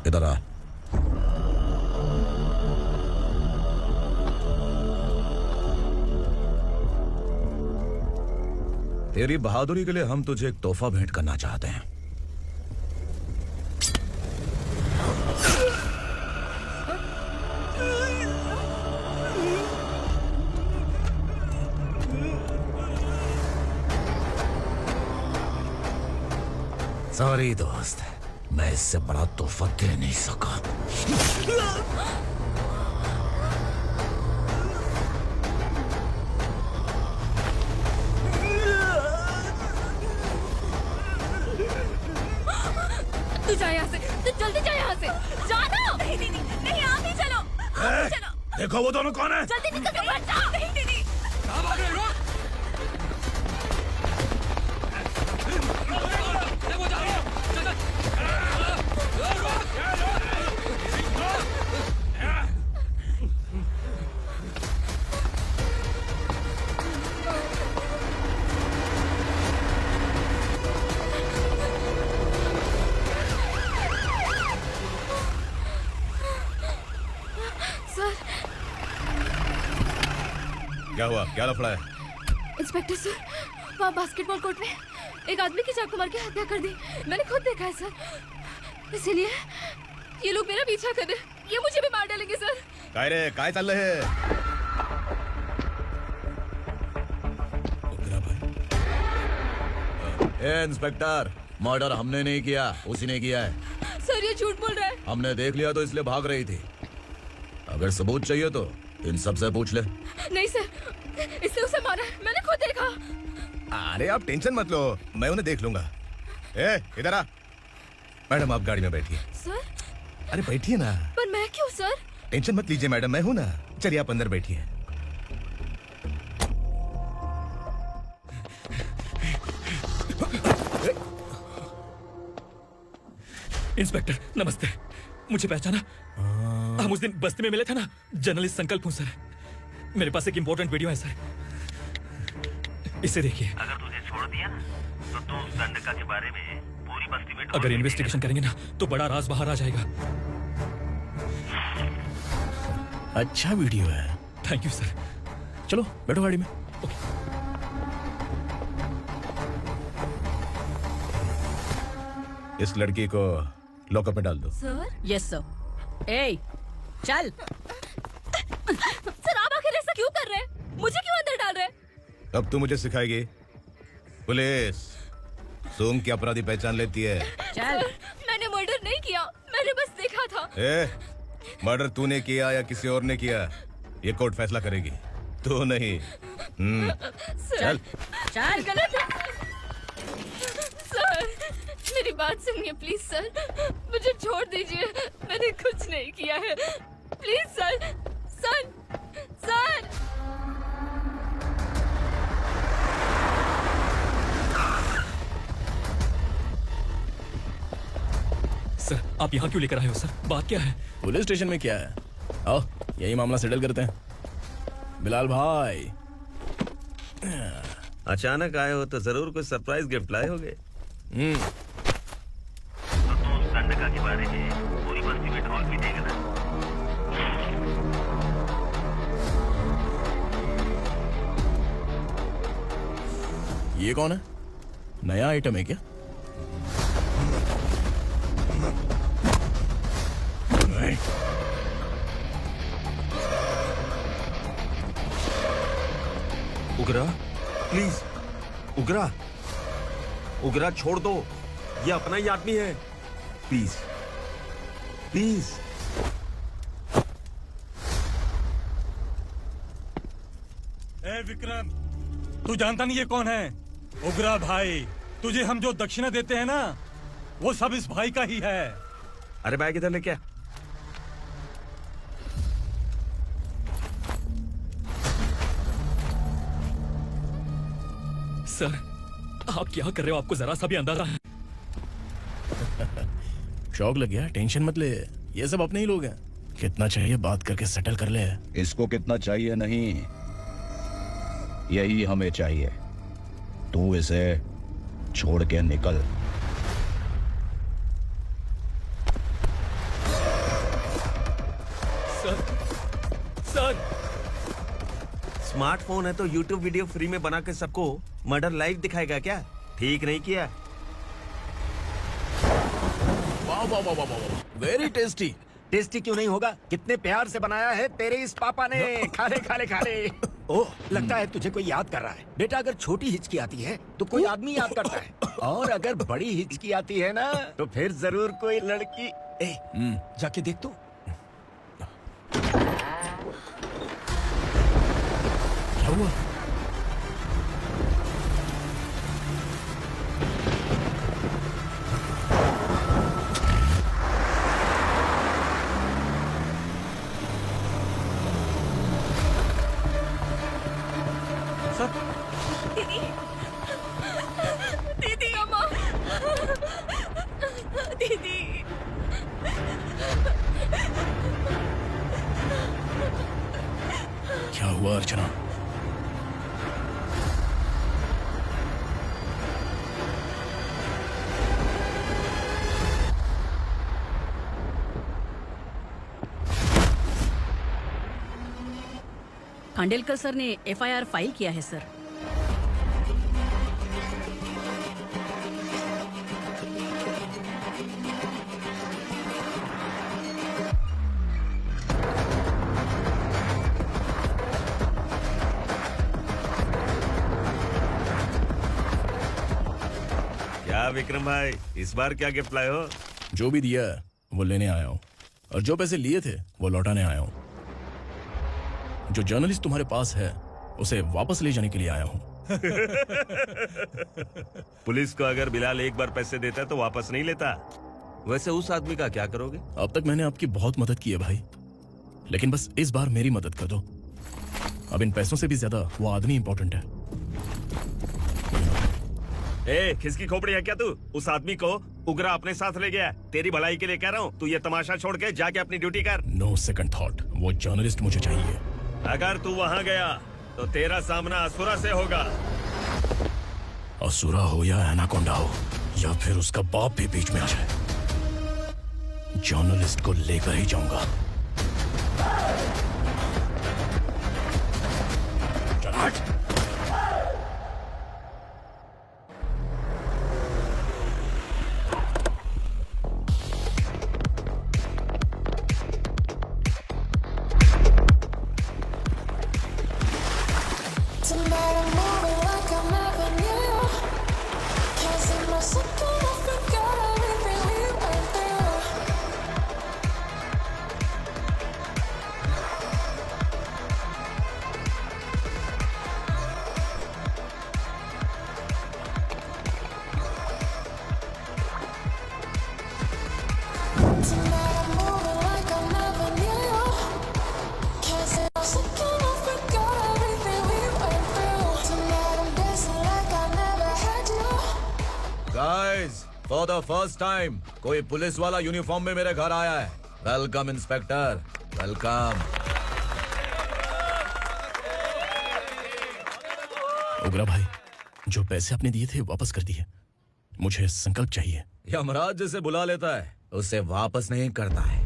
इधर आ। तेरी बहादुरी के लिए हम तुझे एक तोहफा भेंट करना चाहते हैं। सॉरी दोस्त, मैं इससे बड़ा तोहफा दे नहीं सका। तू जा यहाँ से, तू जल्दी जा यहाँ से। जाना। नहीं दीदी, नहीं आप ही चलो। आप ही चलो। देखो वो दोनों कौन है? जल्दी निकल के बैठ जाओ। नहीं दीदी। कहाँ भाग रहे हो? क्या हुआ? क्या लफड़ा है? इंस्पेक्टर सर, वहाँ बास्केटबॉल कोर्ट में एक आदमी की चाकू मार के हत्या कर दी। मैंने खुद देखा है सर, इसीलिए ये लोग मेरा पीछा कर रहे हैं। ये मुझे भी मार डालेंगे सर। काय रे, काय चाललंय हे? इंस्पेक्टर, मर्डर हमने नहीं किया, उसी ने किया है। सर ये झूठ बोल रहा है। हमने देख लिया तो इसलिए भाग रही थी। अगर सबूत चाहिए तो इन सब से पूछ ले। नहीं सर, इसने उसे मारा है, मैंने खुद देखा। अरे आप टेंशन मत लो, मैं उन्हें देख लूंगा। ए, इधर आ। मैडम आप गाड़ी में बैठिए। सर? अरे बैठिए ना। पर मैं क्यों सर? टेंशन मत लीजिए मैडम, मैं हूं ना। चलिए आप अंदर बैठिए। इंस्पेक्टर नमस्ते, मुझे पहचाना? हम उस दिन बस्ती में मिले थे ना, जर्नलिस्ट संकल्प हूँ सर। मेरे पास एक इम्पोर्टेंट वीडियो है सर, इसे देखिए। अगर तुझे छोड़ दिया तो तू उस दंडका के बारे में पूरी बस्ती में अगर इन्वेस्टिगेशन करेंगे ना तो बड़ा राज बाहर आ जाएगा। अच्छा वीडियो है। Thank you sir. चलो बैठो गाड़ी में। इस लड़की को लॉकअप में डाल दो। सर? Yes sir. ए, चल। सर आप आखिर ऐसा क्यों कर रहे हैं? मुझे क्यों अंदर डाल रहे हैं? अब तू मुझे सिखाएगी? पुलिस सूंघ की अपराधी पहचान लेती है। चल। मैंने मर्डर नहीं किया, मैंने बस देखा था। मर्डर तूने किया या किसी और ने किया, ये कोर्ट फैसला करेगी, तू नहीं। चल चल। गलत है सर, मेरी बात सुनिए प्लीज सर, मुझे छोड़ दीजिए, मैंने कुछ नहीं किया है। Please sir, sir, sir. Sir आप यहाँ क्यों लेकर आए हो सर? बात क्या है? पुलिस स्टेशन में क्या है? आओ यही मामला सेटल करते हैं। बिलाल भाई, अचानक आए हो तो जरूर कोई सरप्राइज गिफ्ट लाए होगे। संडका के बारे में पूरी बस्ती में ढोल पीटेगा ना। ये कौन है? नया आइटम है क्या? नहीं। उगरा, प्लीज उगरा, उगरा छोड़ दो, ये अपना ही आदमी है। Please please. ए विक्रम, तू जानता नहीं ये कौन है? उगरा भाई। तुझे हम जो दक्षिणा देते हैं ना, वो सब इस भाई का ही है। अरे बैग इधर लेके आ। सर, आप क्या कर रहे हो? आपको जरा सा भी अंदाजा है? शौक लग गया? टेंशन मत ले, ये सब अपने ही लोग हैं। कितना चाहिए बात करके सेटल कर ले। इसको कितना चाहिए नहीं, यही हमें चाहिए। तू इसे छोड़ के निकल। सर, स्मार्टफोन है तो YouTube वीडियो फ्री में बना के सबको मर्डर लाइव दिखाएगा क्या? ठीक नहीं किया। वाह वाह वाह वाह, वेरी टेस्टी। टेस्टी क्यों नहीं होगा? कितने प्यार से बनाया है तेरे इस पापा ने। खा ले खा ले खा ले। ओह, लगता है तुझे कोई याद कर रहा है। बेटा, अगर छोटी हिचकी आती है तो कोई आदमी याद करता है, और अगर बड़ी हिचकी आती है ना तो फिर जरूर कोई लड़की। जाके देख तो। क्या हुआ? दीदी, दीदी, अम्मा, दीदी। क्या हुआ अर्चना? खांडेलकर सर ने एफआईआर फाइल किया है सर। क्या विक्रम भाई, इस बार क्या गिफ्ट लाए हो? जो भी दिया है वो लेने आया हूँ, और जो पैसे लिए थे वो लौटाने आया हूँ। जो जर्नलिस्ट तुम्हारे पास है उसे वापस ले जाने के लिए आया हूँ। पुलिस को अगर बिलाल एक बार पैसे देता है तो वापस नहीं लेता। वैसे उस आदमी का क्या करोगे? अब तक मैंने आपकी बहुत मदद की है भाई, लेकिन बस इस बार मेरी मदद कर दो। अब इन पैसों से भी ज्यादा वो आदमी इंपॉर्टेंट है। ए, किसकी खोपड़ी है क्या तू? उस आदमी को उगरा अपने साथ ले गया। तेरी भलाई के लिए कह रहा हूँ, तू ये तमाशा छोड़ के जाके अपनी ड्यूटी कर। नो सेकंड थॉट, वो जर्नलिस्ट मुझे चाहिए। अगर तू वहाँ गया तो तेरा सामना असुरा से होगा। असुरा हो या एनाकोंडा हो या फिर उसका बाप भी बीच में आ जाए, जर्नलिस्ट को लेकर ही जाऊंगा। चल हट। फॉर द फर्स्ट टाइम कोई पुलिस वाला यूनिफॉर्म में मेरे घर आया है। Welcome inspector, welcome. उग्रा भाई, जो पैसे आपने दिए थे वापस कर दिए। मुझे संकल्प चाहिए। यमराज जिसे बुला लेता है उसे वापस नहीं करता है।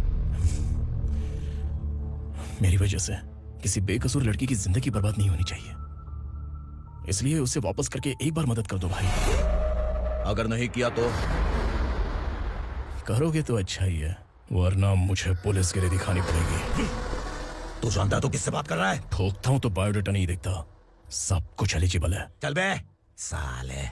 मेरी वजह से किसी बेकसूर लड़की की जिंदगी बर्बाद नहीं होनी चाहिए, इसलिए उसे वापस करके एक बार मदद कर दो भाई। अगर नहीं किया तो? करोगे तो अच्छा ही है, वरना मुझे पुलिस गिरी दिखानी पड़ेगी। तू जानता तो किससे बात कर रहा है? ठोकता हूं तो बायोडाटा नहीं देखता, सब कुछ एलिजिबल है। चल बे साले।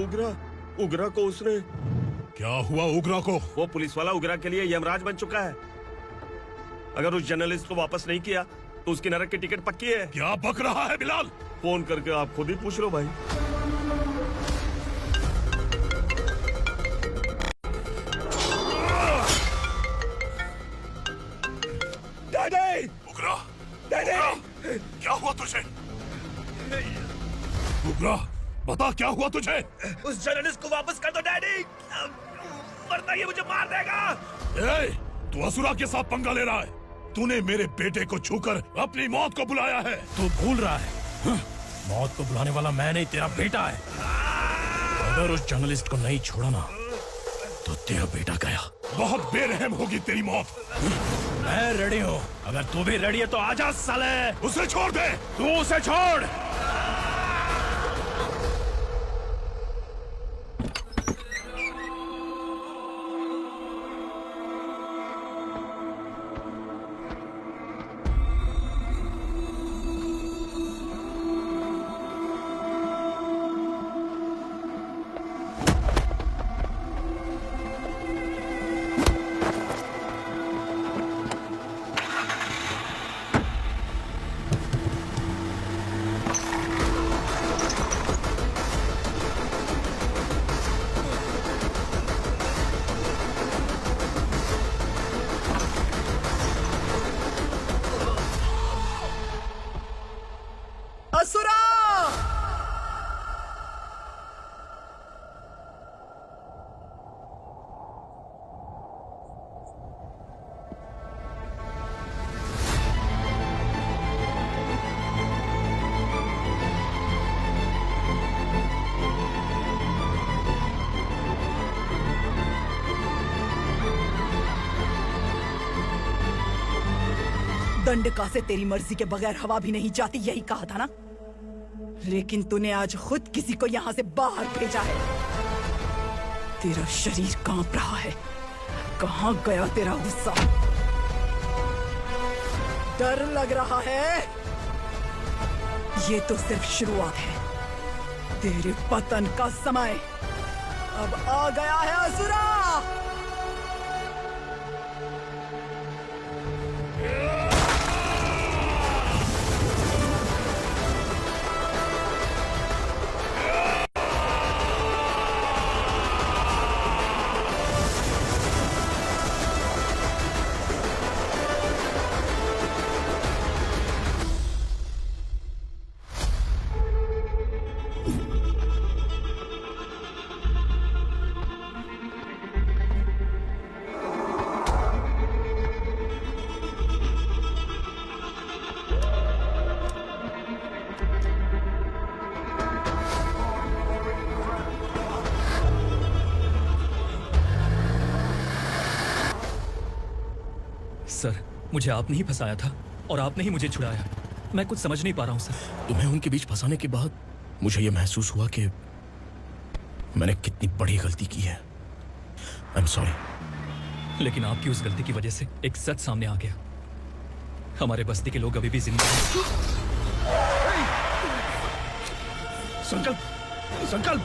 उगरा उगरा को उसने। क्या हुआ उगरा को? वो पुलिस वाला उगरा के लिए यमराज बन चुका है। अगर उस जर्नलिस्ट को वापस नहीं किया तो उसकी नरक की टिकट पक्की है। क्या बक रहा है बिलाल? फोन करके आप खुद ही पूछ लो भाई। डैडी! उगरा! डैडी! क्या हुआ तुझे? उगरा, बता क्या हुआ तुझे? उस जर्नलिस्ट को वापस कर दो डैडी, वरना ये मुझे मार देगा। ए, तू असुरा के साथ पंगा ले रहा है। तूने मेरे बेटे को छूकर अपनी मौत को बुलाया है। तू भूल रहा है, मौत को बुलाने वाला मैं नहीं, तेरा बेटा है। अगर उस जर्नलिस्ट को नहीं छोड़ा ना तो तेरा बेटा गया। बहुत बेरहम होगी तेरी मौत। मैं रेडी हूँ, अगर तू भी रेडी है तो आजा साले। उसे छोड़ दे। तू उसे छोड़। असुरा! दंडका से तेरी मर्जी के बगैर हवा भी नहीं जाती, यही कहा था ना? लेकिन तूने आज खुद किसी को यहाँ से बाहर भेजा है। तेरा शरीर कांप रहा है। कहाँ गया तेरा गुस्सा? डर लग रहा है? ये तो सिर्फ शुरुआत है। तेरे पतन का समय अब आ गया है असुरा। सर, मुझे आपने ही फंसाया था और आपने ही मुझे छुड़ाया। मैं कुछ समझ नहीं पा रहा हूँ सर। तुम्हें उनके बीच फंसाने के बाद मुझे यह महसूस हुआ कि मैंने कितनी बड़ी गलती की है। I am sorry. लेकिन आपकी उस गलती की वजह से एक सच सामने आ गया। हमारे बस्ती के लोग अभी भी जिंदा हैं। संकल्प, संकल्प।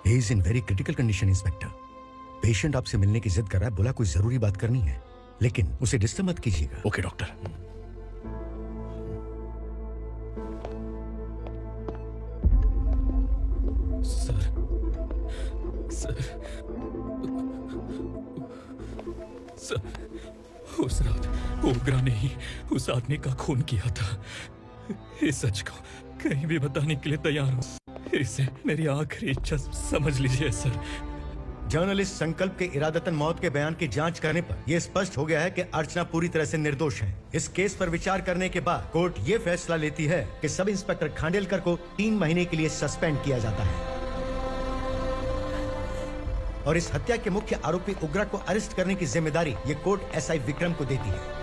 He is in very critical condition, inspector. Patient आपसे मिलने की जिद कर रहा है, बोला कोई जरूरी बात करनी है, लेकिन उसे डिस्टर्ब मत कीजिएगा। Okay doctor. सर, उस रात उग्रा ने ही उस आदमी का खून किया था। इस सच को कहीं भी बताने के लिए तैयार हूँ। इसे मेरी आखिरी इच्छा समझ लीजिए सर। जर्नलिस्ट संकल्प के इरादतन मौत के बयान की जांच करने पर यह स्पष्ट हो गया है कि अर्चना पूरी तरह से निर्दोष है। इस केस पर विचार करने के बाद कोर्ट ये फैसला लेती है कि सब इंस्पेक्टर खांडेलकर को 3 महीने के लिए सस्पेंड किया जाता है। और इस हत्या के मुख्य आरोपी उग्रा को अरेस्ट करने की जिम्मेदारी ये कोर्ट एसआई विक्रम को देती है।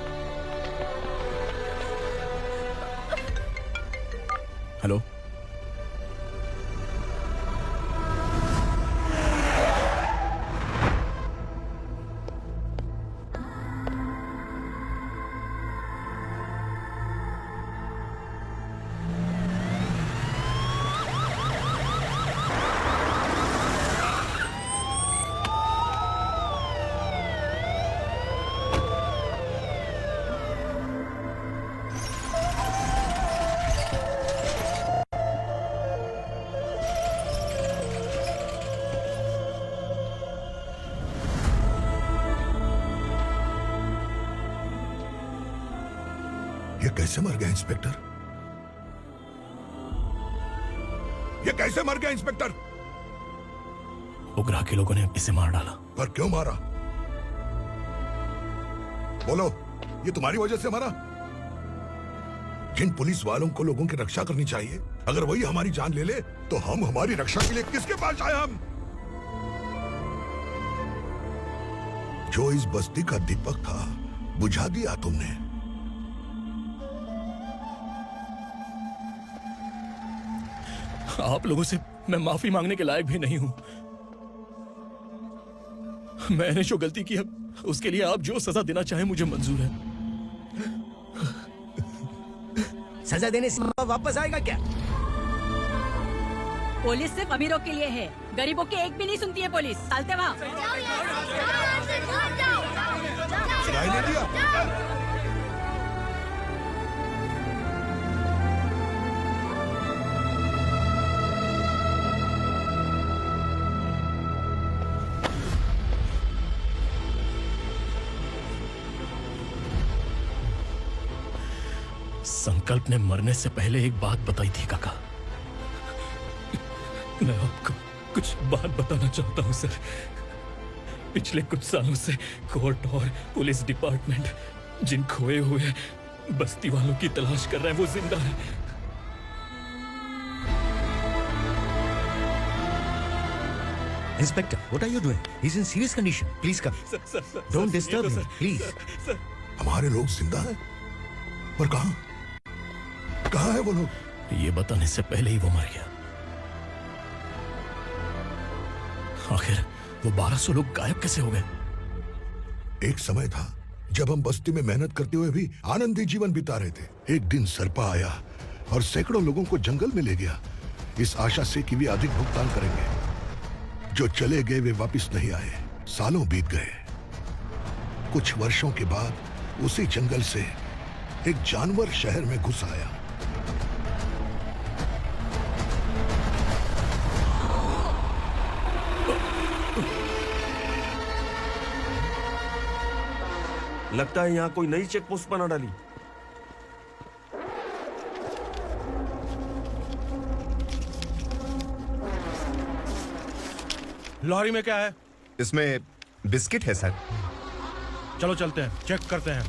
हेलो, ये कैसे मर गया इंस्पेक्टर? ये कैसे मर गया इंस्पेक्टर? उग्रा के लोगों ने इसे मार डाला। पर क्यों मारा? बोलो, ये तुम्हारी वजह से मरा? जिन पुलिस वालों को लोगों की रक्षा करनी चाहिए, अगर वही हमारी जान ले ले तो हम हमारी रक्षा के लिए किसके पास आए? हम जो इस बस्ती का दीपक था, बुझा दिया तुमने। आप लोगों से मैं माफी मांगने के लायक भी नहीं हूं। मैंने जो गलती की है उसके लिए आप जो सजा देना चाहें मुझे मंजूर है। सजा देने से वापस आएगा क्या? पुलिस सिर्फ अमीरों के लिए है, गरीबों की एक भी नहीं सुनती है पुलिस। चलते वहाँ। सुनाई नहीं दिया? संकल्प ने मरने से पहले एक बात बताई थी काका। मैं आपको कुछ बात बताना चाहता हूं सर। पिछले कुछ सालों से कोर्ट और पुलिस डिपार्टमेंट जिन खोए हुए बस्ती वालों की तलाश कर रहे हैं, वो जिंदा है। Inspector, what are you doing? He's in serious condition. Please come. Don't disturb him, please. हमारे लोग जिंदा हैं? पर कहां? कहां है वो लोग? ये बताने से पहले ही वो मर गया। आखिर वो 1200 लोग गायब कैसे हो गए? एक समय था जब हम बस्ती में मेहनत करते हुए भी आनंदी जीवन बिता रहे थे। एक दिन सरपा आया और सैकड़ों लोगों को जंगल में ले गया, इस आशा से कि वे अधिक भुगतान करेंगे। जो चले गए वे वापस नहीं आए। सालों बीत गए। कुछ वर्षों के बाद उसी जंगल से एक जानवर शहर में घुस आया। लगता है यहाँ कोई नई चेक पोस्ट बना डाली। लॉरी में क्या है? इसमें बिस्किट है सर। चलो चलते हैं, चेक करते हैं।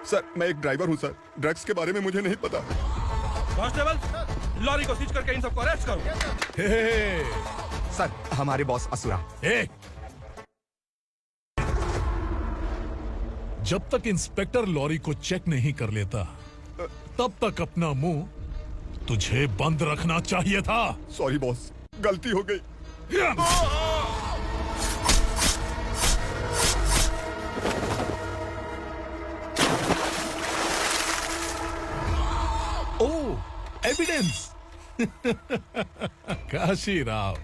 सर, मैं एक ड्राइवर हूं सर। ड्रग्स के बारे में मुझे नहीं पता। कांस्टेबल, लॉरी को सीज करके इन सबको अरेस्ट करो। सर, हमारे बॉस असुरा। जब तक इंस्पेक्टर लॉरी को चेक नहीं कर लेता तब तक अपना मुंह तुझे बंद रखना चाहिए था। सॉरी बॉस, गलती हो गई। ओह, एविडेंस। काशी राव,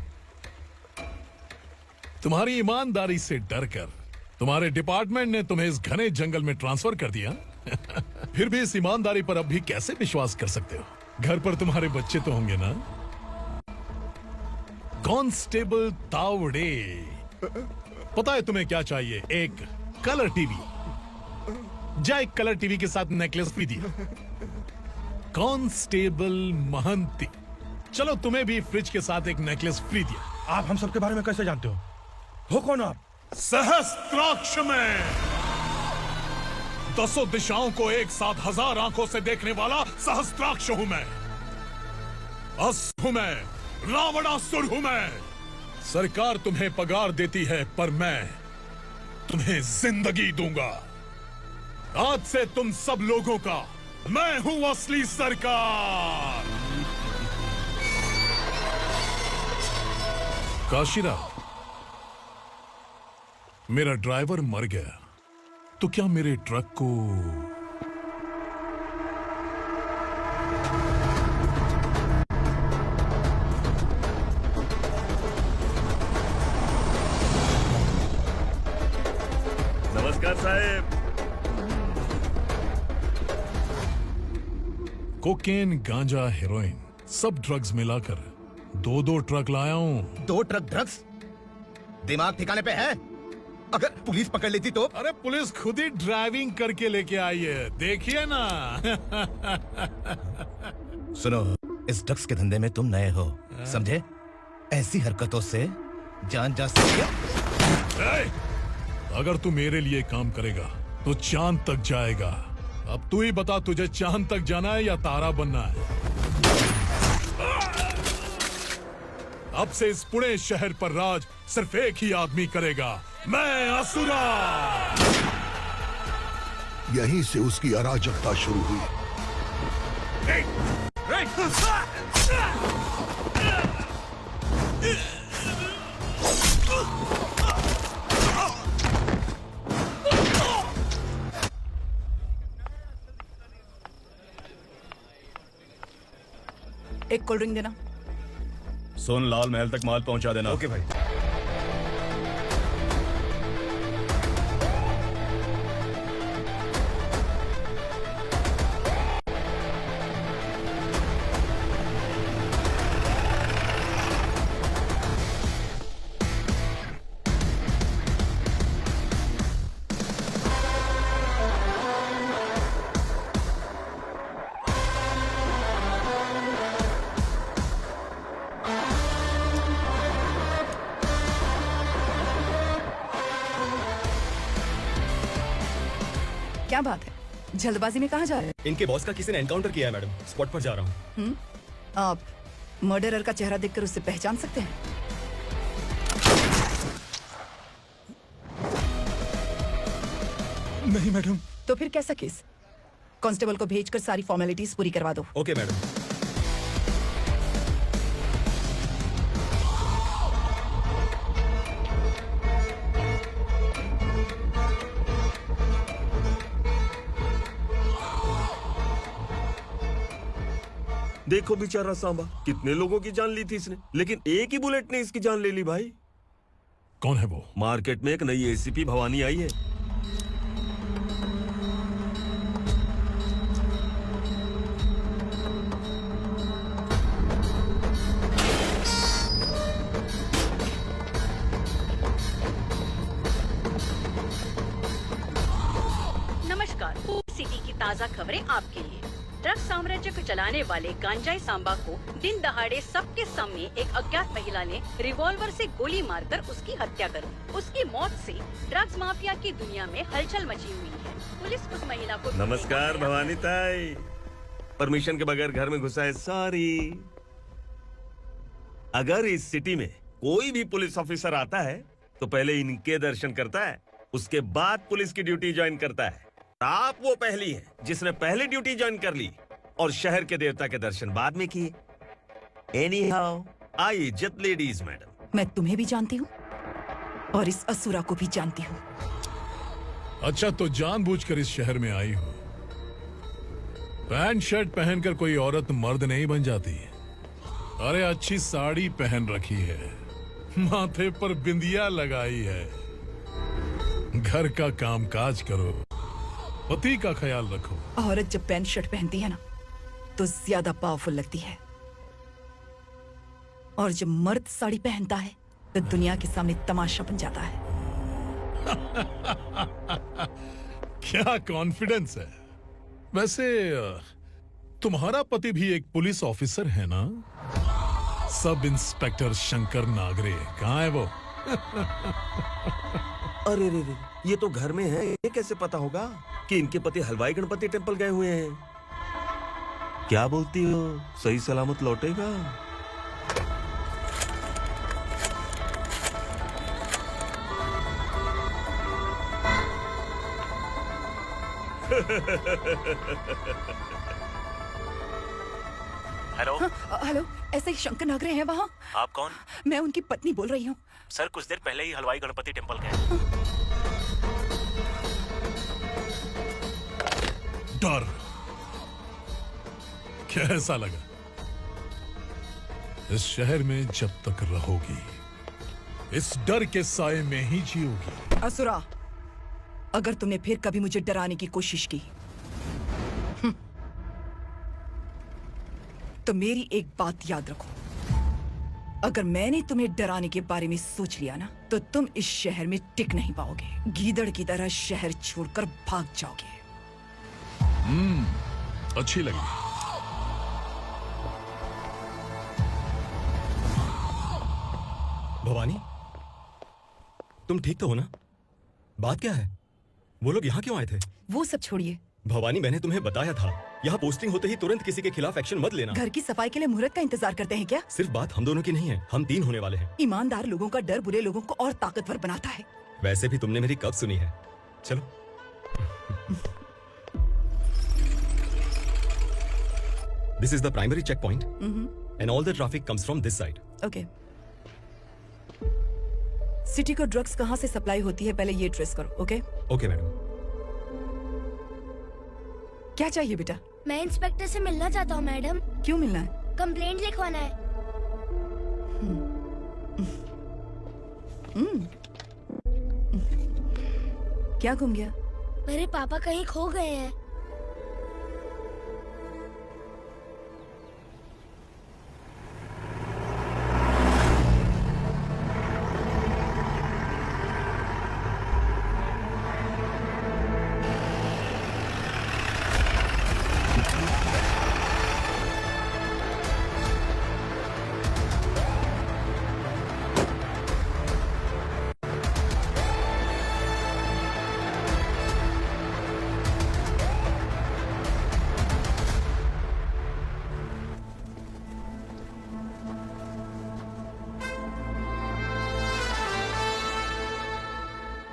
तुम्हारी ईमानदारी से डरकर तुम्हारे डिपार्टमेंट ने तुम्हें इस घने जंगल में ट्रांसफर कर दिया। फिर भी इस ईमानदारी पर अब भी कैसे विश्वास कर सकते हो? घर पर तुम्हारे बच्चे तो होंगे ना? कांस्टेबल तावड़े, पता है तुम्हें क्या चाहिए? एक कलर टीवी। जा एक कलर टीवी के साथ नेकलेस भी दिया। कांस्टेबल महंती, चलो तुम्हें भी फ्रिज के साथ एक नेकलेस फ्री दिया। आप हम सबके बारे में कैसे जानते हो कौन आप? सहस्त्राक्ष में दसों दिशाओं को एक साथ 1000 आंखों से देखने वाला सहस्त्राक्ष हूं मैं। असुर हूं मैं, रावणासुर हूं मैं। सरकार तुम्हें पगार देती है, पर मैं तुम्हें जिंदगी दूंगा। आज से तुम सब लोगों का मैं हूं असली सरकार। काशीराम, मेरा ड्राइवर मर गया, तो क्या मेरे ट्रक को नमस्कार साहब। कोकेन, गांजा, हेरोइन, सब ड्रग्स मिलाकर 2 ट्रक लाया हूं। 2 ट्रक ड्रग्स? दिमाग ठिकाने पे है? अगर पुलिस पकड़ लेती तो? अरे पुलिस खुद ही ड्राइविंग करके लेके आई है, देखिए ना। सुनो, इस ड्रग्स के धंधे में तुम नए हो, समझे? ऐसी हरकतों से जान जा सकती है। अगर तू मेरे लिए काम करेगा तो चांद तक जाएगा। अब तू ही बता, तुझे चांद तक जाना है या तारा बनना है? अब से इस पुणे शहर पर राज सिर्फ एक ही आदमी करेगा, मैं असुरा। यहीं से उसकी अराजकता शुरू हुई। एक कोल्ड ड्रिंक देना। सुन, लाल महल तक माल पहुंचा देना। ओके भाई। क्या बात है, जल्दबाजी में कहाँ जा रहे हैं? इनके बॉस का किसी ने एनकाउंटर किया है मैडम, स्पॉट पर जा रहा हूँ। आप मर्डरर का चेहरा देखकर उससे पहचान सकते हैं? नहीं मैडम। तो फिर कैसा केस? कांस्टेबल को भेजकर सारी फॉर्मेलिटीज पूरी करवा दो। Okay madam. देखो बेचारा सांबा, कितने लोगों की जान ली थी इसने, लेकिन एक ही बुलेट ने इसकी जान ले ली भाई। कौन है वो? मार्केट में एक नई एसीपी भवानी आई है। नमस्कार, सिटी की ताज़ा खबरें आपके लिए। ड्रग्स साम्राज्य को चलाने वाले गांजाई सांबा को दिन दहाड़े सबके सामने एक अज्ञात महिला ने रिवॉल्वर से गोली मारकर उसकी हत्या कर दी। उसकी मौत से ड्रग्स माफिया की दुनिया में हलचल मची हुई है। पुलिस उस महिला को नमस्कार भवानी ताई, परमिशन के बगैर घर में घुसा है, सॉरी। अगर इस सिटी में कोई भी पुलिस ऑफिसर आता है तो पहले इनके दर्शन करता है, उसके बाद पुलिस की ड्यूटी ज्वाइन करता है। आप वो पहली हैं जिसने पहले ड्यूटी ज्वाइन कर ली और शहर के देवता के दर्शन बाद में किए। एनीहाउ, आइए इज्जत लेडीज मैडम। मैं तुम्हें भी जानती हूँ और इस असुरा को भी जानती हूँ। अच्छा, तो जानबूझकर इस शहर में आई हो। पैंट शर्ट पहनकर कोई औरत मर्द नहीं बन जाती। अरे अच्छी साड़ी पहन रखी है, माथे पर बिंदिया लगाई है, घर का कामकाज करो, पति का ख्याल रखो। औरत जब पैंट शर्ट पहनती है ना तो ज्यादा पावरफुल लगती है, और जब मर्द साड़ी पहनता है तो दुनिया के सामने तमाशा बन जाता है। क्या कॉन्फिडेंस है। वैसे तुम्हारा पति भी एक पुलिस ऑफिसर है ना? सब इंस्पेक्टर शंकर नागरे, कहाँ है वो? अरे रे रे, ये तो घर में है, ये कैसे पता होगा? कि इनके पति हलवाई गणपति टेम्पल गए हुए हैं। क्या बोलती हो, सही सलामत लौटेगा? हेलो। हेलो, ऐसे ही शंकर नागरे हैं वहाँ? आप कौन? मैं उनकी पत्नी बोल रही हूँ। सर कुछ देर पहले ही हलवाई गणपति टेम्पल गए। डर कैसा लगा? इस शहर में जब तक रहोगी इस डर के साए में ही जियोगी। असुरा, अगर तुमने फिर कभी मुझे डराने की कोशिश की तो मेरी एक बात याद रखो, अगर मैंने तुम्हें डराने के बारे में सोच लिया ना तो तुम इस शहर में टिक नहीं पाओगे। गीदड़ की तरह शहर छोड़कर भाग जाओगे। अच्छी लगी। भवानी, तुम ठीक तो हो ना? बात क्या है? वो लोग यहाँ क्यों आए थे? वो सब छोड़िए। भवानी, मैंने तुम्हें बताया था यहाँ पोस्टिंग होते ही तुरंत किसी के खिलाफ एक्शन मत लेना। घर की सफाई के लिए मुहूर्त का इंतजार करते हैं क्या? सिर्फ बात हम दोनों की नहीं है, हम 3 होने वाले हैं। ईमानदार लोगों का डर बुरे लोगों को और ताकतवर बनाता है। वैसे भी तुमने मेरी कब सुनी है? चलो। This is the primary checkpoint, and all the traffic comes from this side. Okay. City को ड्रग्स कहाँ से सप्लाई होती है पहले ये ट्रेस करो, ओके? Okay madam. क्या चाहिए बेटा? मैं इंस्पेक्टर से मिलना चाहता हूँ मैडम। क्यों मिलना है? कंप्लेंट लिखवाना है। क्या घूम गया? मेरे पापा कहीं खो गए हैं।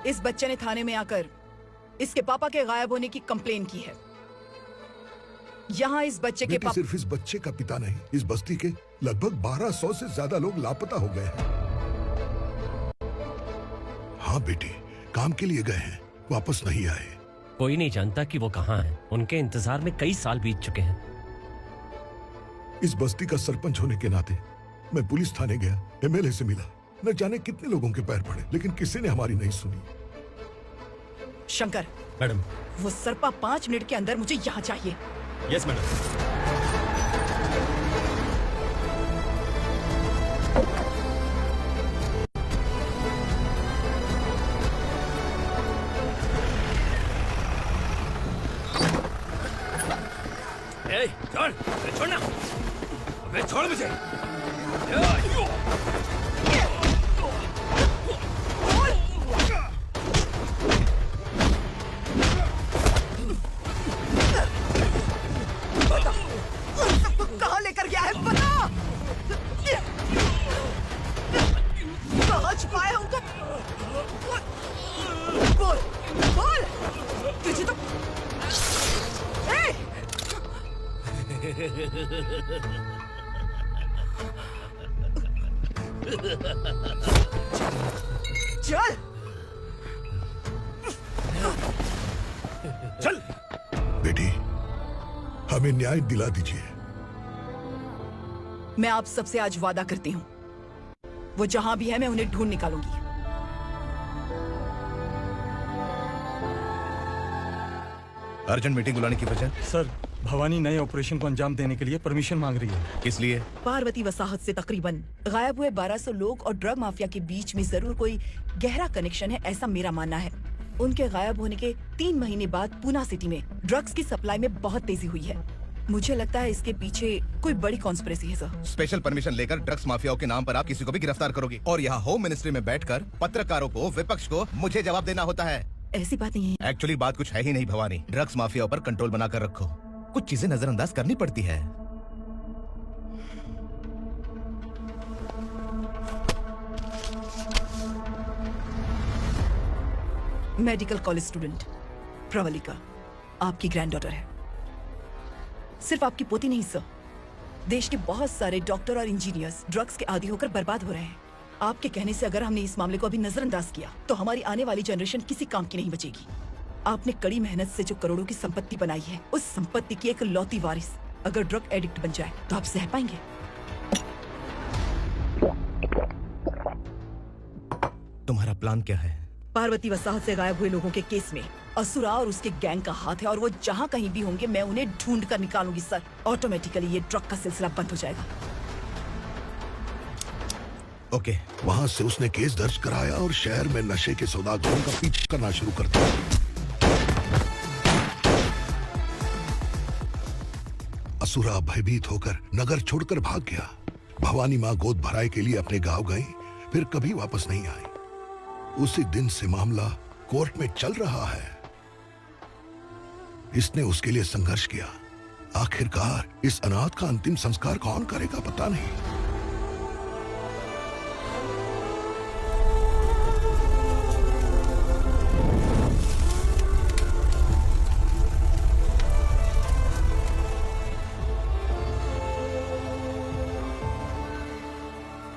इस बच्चे ने थाने में आकर इसके पापा के गायब होने की कंप्लेन की है। यहाँ इस बच्चे के पापा सिर्फ इस बच्चे का पिता नहीं, इस बस्ती के लगभग 1200 से ज्यादा लोग लापता हो गए हैं। हाँ बेटी, काम के लिए गए हैं, वापस नहीं आए। कोई नहीं जानता कि वो कहाँ हैं। उनके इंतजार में कई साल बीत चुके हैं। इस बस्ती का सरपंच होने के नाते मैं पुलिस थाने गया, एमएलए से मिला, न जाने कितने लोगों के पैर पड़े, लेकिन किसी ने हमारी नहीं सुनी। शंकर, मैडम, वो सरपा 5 मिनट के अंदर मुझे यहाँ चाहिए। Yes madam. छोड़, छोड़ना, अबे छोड़ मुझे। कहाँ लेकर गया है बता? कहाँ छुपाया है उनको? बोल, बोल, तुझे तो चल चल बेटी, हमें न्याय दिला दीजिए। मैं आप सबसे आज वादा करती हूँ, वो जहां भी है मैं उन्हें ढूंढ निकालूंगी। अर्जेंट मीटिंग बुलाने की वजह? सर, भवानी नए ऑपरेशन को अंजाम देने के लिए परमिशन मांग रही है। किस लिए? पार्वती वसाहत से तकरीबन गायब हुए 1200 लोग और ड्रग माफिया के बीच में जरूर कोई गहरा कनेक्शन है, ऐसा मेरा मानना है। उनके गायब होने के 3 महीने बाद पूना सिटी में ड्रग्स की सप्लाई में बहुत तेजी हुई है। मुझे लगता है इसके पीछे कोई बड़ी कॉन्स्पिरेसी है सर। स्पेशल परमिशन लेकर ड्रग्स माफियाओं के नाम पर आप किसी को भी गिरफ्तार करोगे और यहाँ होम मिनिस्ट्री में बैठकर पत्रकारों को, विपक्ष को मुझे जवाब देना होता है। ऐसी बात नहीं है। एक्चुअली बात कुछ है ही नहीं भवानी। ड्रग्स माफिया पर कंट्रोल बनाकर रखो। कुछ चीजें नजरअंदाज करनी पड़ती है। मेडिकल कॉलेज स्टूडेंट प्रवलिका आपकी ग्रैंडडॉटर है। सिर्फ आपकी पोती नहीं सर, देश के बहुत सारे डॉक्टर और इंजीनियर्स ड्रग्स के आदी होकर बर्बाद हो रहे हैं। आपके कहने से अगर हमने इस मामले को अभी नजरअंदाज किया तो हमारी आने वाली जनरेशन किसी काम की नहीं बचेगी। आपने कड़ी मेहनत से जो करोड़ों की संपत्ति बनाई है, उस संपत्ति की एक लौती वारिस अगर ड्रग एडिक्ट बन जाए तो आप सह पाएंगे? तुम्हारा प्लान क्या है? पार्वती वसाहत से गायब हुए लोगों के केस में असुरा और उसके गैंग का हाथ है और वो जहाँ कहीं भी होंगे मैं उन्हें ढूंढ कर निकालूंगी सर। ऑटोमेटिकली ये ड्रग का सिलसिला बंद हो जाएगा। ओके। वहाँ से उसने केस दर्ज कराया और शहर में नशे के सौदागरों का पीछा करना शुरू कर दिया। असुरा भयभीत होकर नगर छोड़कर भाग गया। भवानी माँ गोद भराई के लिए अपने गांव गई, फिर कभी वापस नहीं आई। उसी दिन से मामला कोर्ट में चल रहा है। इसने उसके लिए संघर्ष किया। आखिरकार इस अनाथ का अंतिम संस्कार कौन करेगा पता नहीं।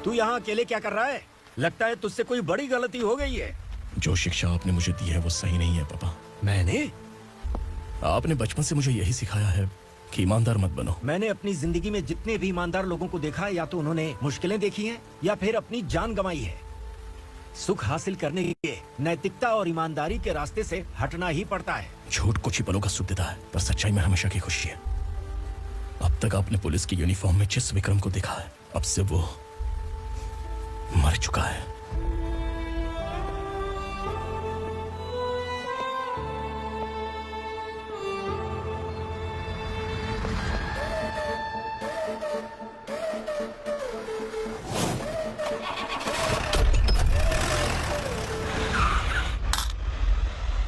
तू यहाँ अकेले क्या कर रहा है? लगता है तुझसे कोई बड़ी गलती हो गई है। जो शिक्षा आपने मुझे दी है वो सही नहीं है पापा। मैंने? आपने बचपन से मुझे यही सिखाया है कि ईमानदार मत बनो। मैंने अपनी जिंदगी में जितने भी ईमानदार लोगों को देखा है, या तो उन्होंने मुश्किलें देखी हैं या फिर अपनी जान गंवाई है। सुख हासिल करने के लिए नैतिकता और ईमानदारी के रास्ते से हटना ही पड़ता है। झूठ कुछ ही पलों का सुख देता है, पर सच्चाई में हमेशा की खुशी है। अब तक आपने पुलिस की यूनिफॉर्म में जिस विक्रम को देखा है, अब से वो मर चुका है।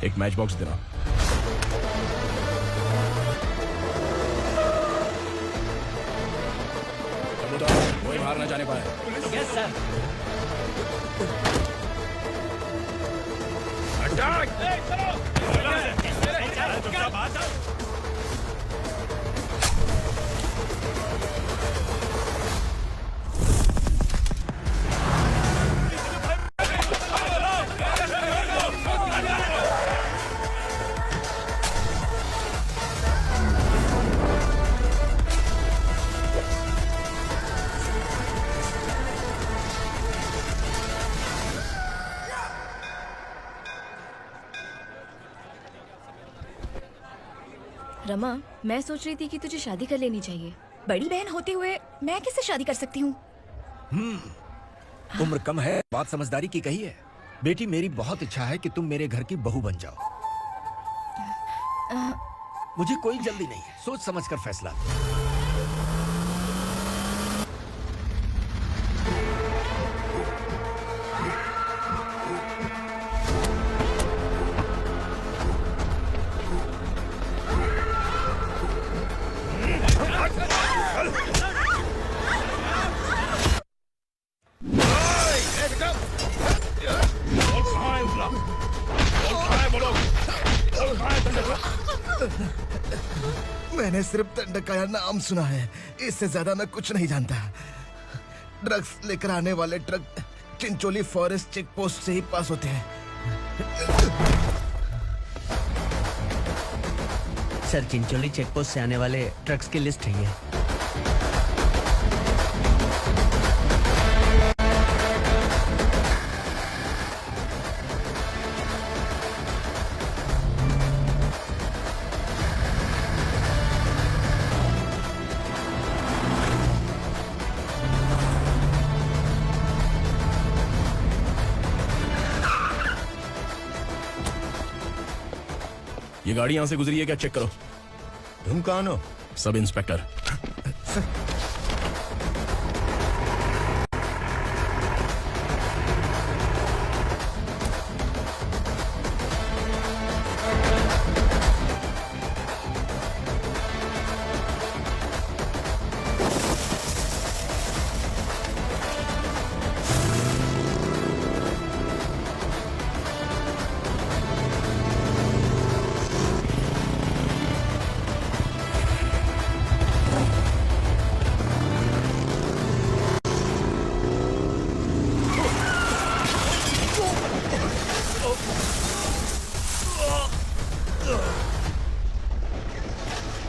एक मैच बॉक्स देना। कोई बाहर ना जाने पाए। Yes sir. रमा, मैं सोच रही थी कि तुझे शादी कर लेनी चाहिए। बड़ी बहन होते हुए मैं किससे शादी कर सकती हूँ? उम्र कम है, बात समझदारी की कही है। बेटी, मेरी बहुत इच्छा है कि तुम मेरे घर की बहू बन जाओ। मुझे कोई जल्दी नहीं है, सोच समझ कर फैसला। मैंने सिर्फ दंडकाया नाम सुना है, इससे ज्यादा मैं कुछ नहीं जानता। ड्रग्स लेकर आने वाले truck Chincholi forest check post से ही पास होते हैं। सर, चिंचोली चेक पोस्ट से आने वाले ट्रक्स की लिस्ट है ये। ये गाड़ी यहां से गुजरी है क्या? चेक करो। तुम कौन हो? Sub inspector.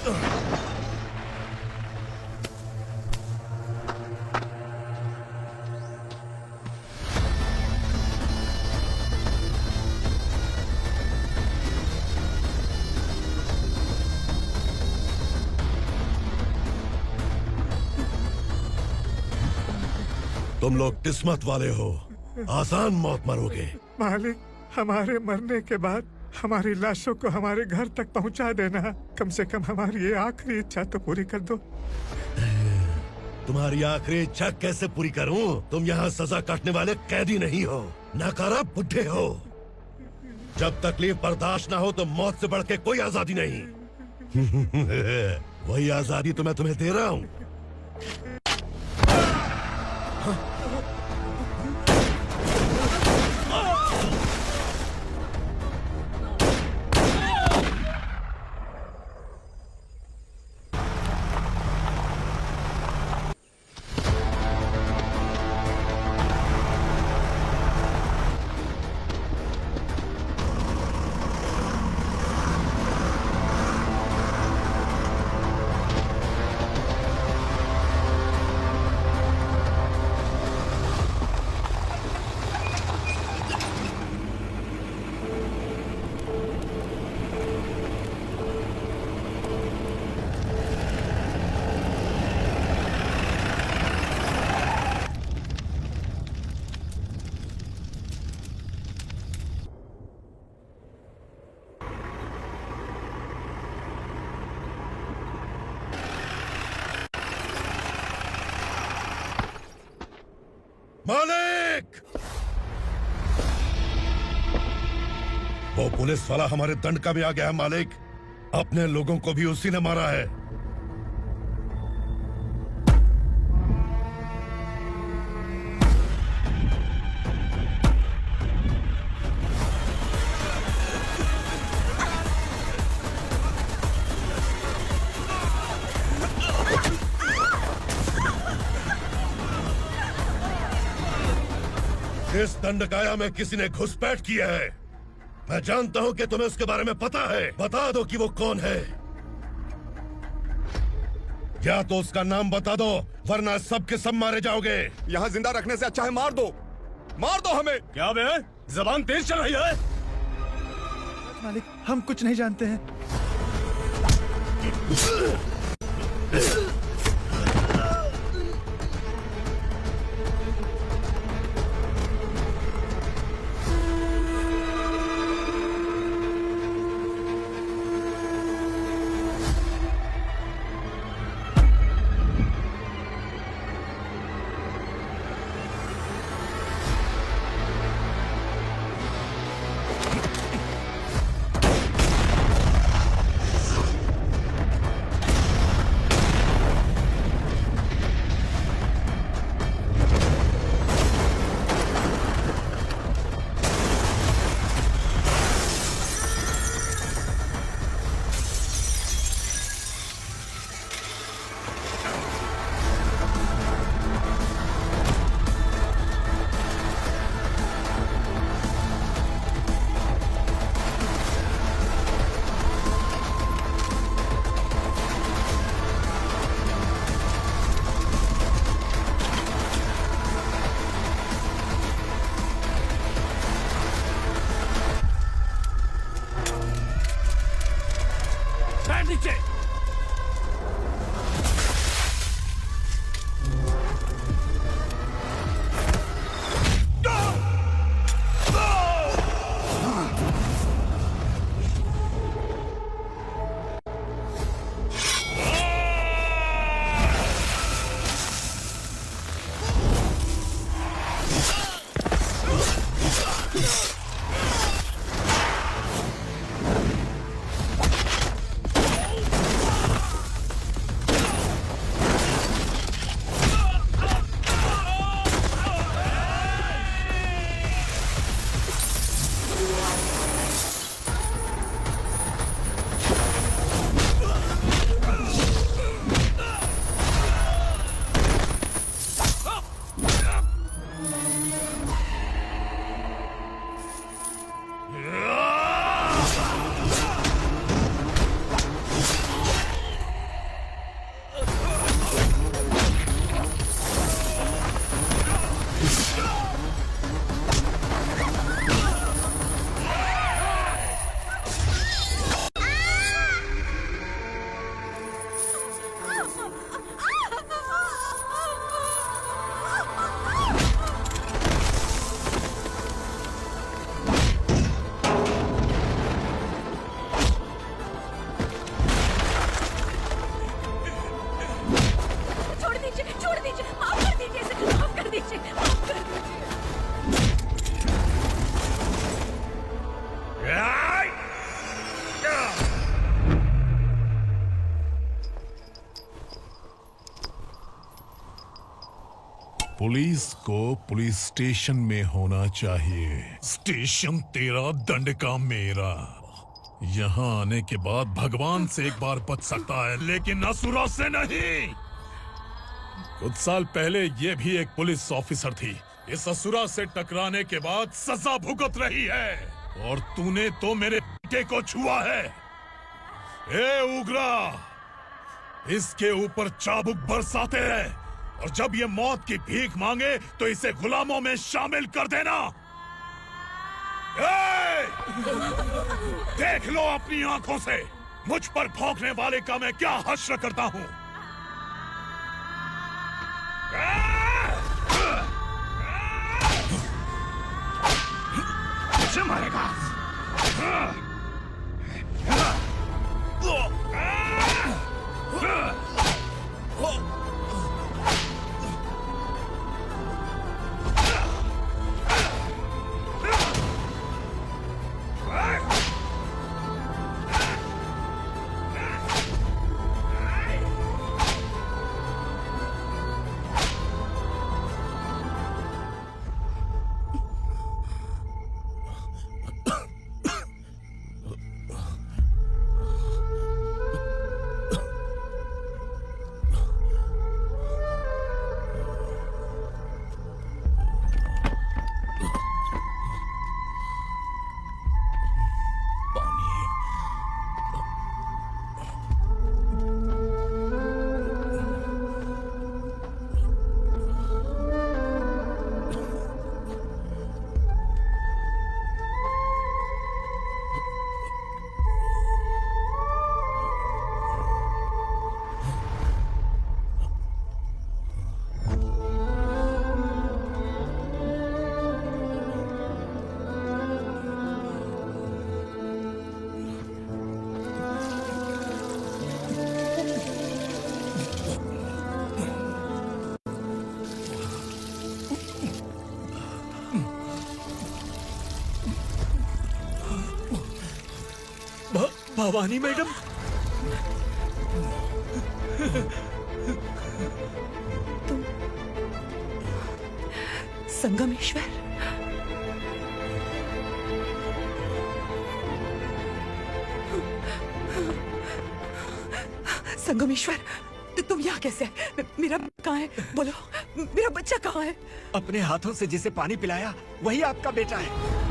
तुम लोग किस्मत वाले हो, आसान मौत मरोगे। मालिक, हमारे मरने के बाद हमारी लाशों को हमारे घर तक पहुंचा देना। कम से कम हमारी ये आखिरी इच्छा तो पूरी कर दो। तुम्हारी आखिरी इच्छा कैसे पूरी करूं? तुम यहाँ सजा काटने वाले कैदी नहीं हो, नकारा बुड्ढे हो। जब तकलीफ बर्दाश्त ना हो तो मौत से बढ़ के कोई आजादी नहीं। वही आजादी तो मैं तुम्हें दे रहा हूँ। मालिक! वो पुलिस वाला हमारे दंड का भी आ गया है मालिक। अपने लोगों को भी उसी ने मारा है। इस दंडकाया में किसी ने घुसपैठ किया है। मैं जानता हूं कि तुम्हें उसके बारे में पता है। बता दो कि वो कौन है, या तो उसका नाम बता दो, वरना सब के सब मारे जाओगे। यहाँ जिंदा रखने से अच्छा है मार दो हमें। क्या बे, जबान तेज चल रही है? मालिक, हम कुछ नहीं जानते हैं। पुलिस को पुलिस स्टेशन में होना चाहिए। स्टेशन तेरा, दंड का मेरा। यहाँ आने के बाद भगवान से एक बार बच सकता है, लेकिन असुरा से नहीं। कुछ साल पहले ये भी एक पुलिस ऑफिसर थी। इस असुरा से टकराने के बाद सजा भुगत रही है, और तूने तो मेरे बेटे को छुआ है। ए उग्रा, इसके ऊपर चाबुक बरसाते हैं, और जब ये मौत की भीख मांगे तो इसे गुलामों में शामिल कर देना। देख लो अपनी आंखों से मुझ पर भौंकने वाले का मैं क्या हश्र करता हूं। मुझे मारेगा। भवानी मैडम, तुम संगमेश्वर? संगमेश्वर, तुम यहाँ कैसे? मेरा कहाँ है? बोलो, मेरा बच्चा कहाँ है? अपने हाथों से जिसे पानी पिलाया वही आपका बेटा है।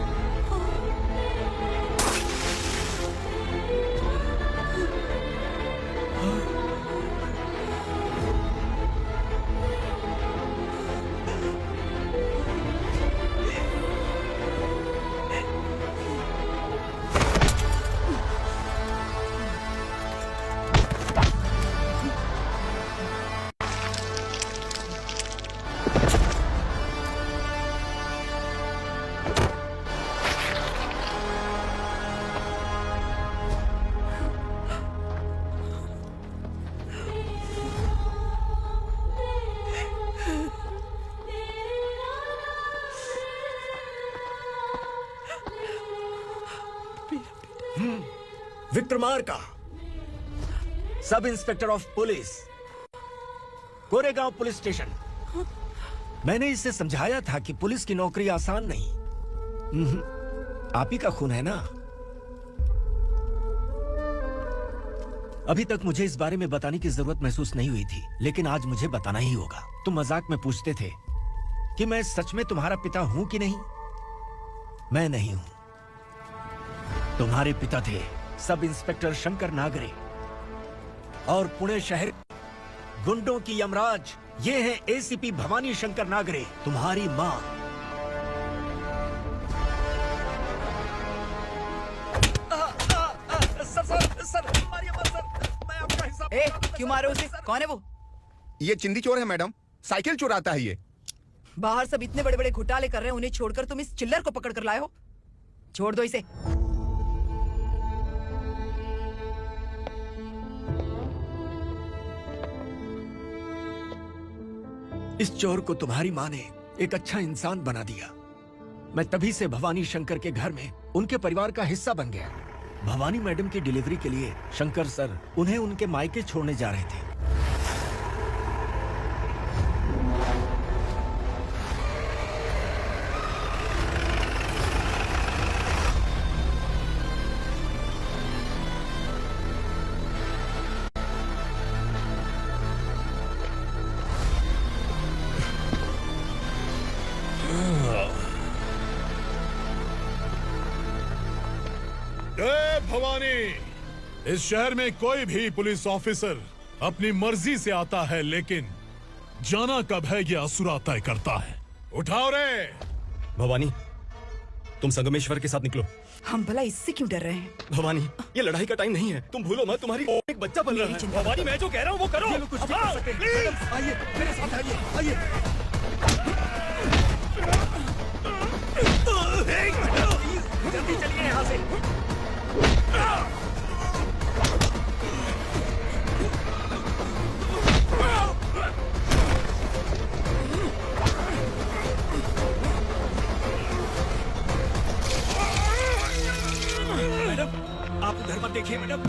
Vikramarka, sub inspector of police, Koregaon police station. मैंने इसे समझाया था कि पुलिस की नौकरी आसान नहीं। आप ही का खून है ना। अभी तक मुझे इस बारे में बताने की जरूरत महसूस नहीं हुई थी, लेकिन आज मुझे बताना ही होगा। तुम मजाक में पूछते थे कि मैं सच में तुम्हारा पिता हूं कि नहीं। मैं नहीं हूं। तुम्हारे पिता थे सब इंस्पेक्टर शंकर नागरे, और पुणे शहर गुंडों की यमराज ये है एसीपी भवानी शंकर नागरे, तुम्हारी मां। सर, मारिए मत सर, मैं आपका हिसाब। क्यों मारे उसे? कौन है वो? ये चिंदी चोर है मैडम, साइकिल चुराता है ये। बाहर सब इतने बड़े बड़े घोटाले कर रहे हैं, उन्हें छोड़कर तुम इस चिल्लर को पकड़ कर लाए हो। छोड़ दो इसे। इस चोर को तुम्हारी माँ ने एक अच्छा इंसान बना दिया। मैं तभी से भवानी शंकर के घर में उनके परिवार का हिस्सा बन गया। भवानी मैडम की डिलीवरी के लिए शंकर सर उन्हें उनके मायके छोड़ने जा रहे थे। भवानी, इस शहर में कोई भी पुलिस ऑफिसर अपनी मर्जी से आता है, लेकिन जाना कब है ये असुरा तय करता है। उठाओ रे। भवानी, तुम संगमेश्वर के साथ निकलो। हम भला इससे क्यों डर रहे हैं? भवानी, ये लड़ाई का टाइम नहीं है। तुम भूलो मत, तुम्हारी एक बच्चा बन रहा है। भवानी, मैं जो कह रहा हूँ वो करो। ये लोग कुछ भी कर सकते हैं। आइए मेरे साथ, आइए आइए। जल्दी चलिए यहाँ से। मैडम, आप उधर मत देखिए मैडम।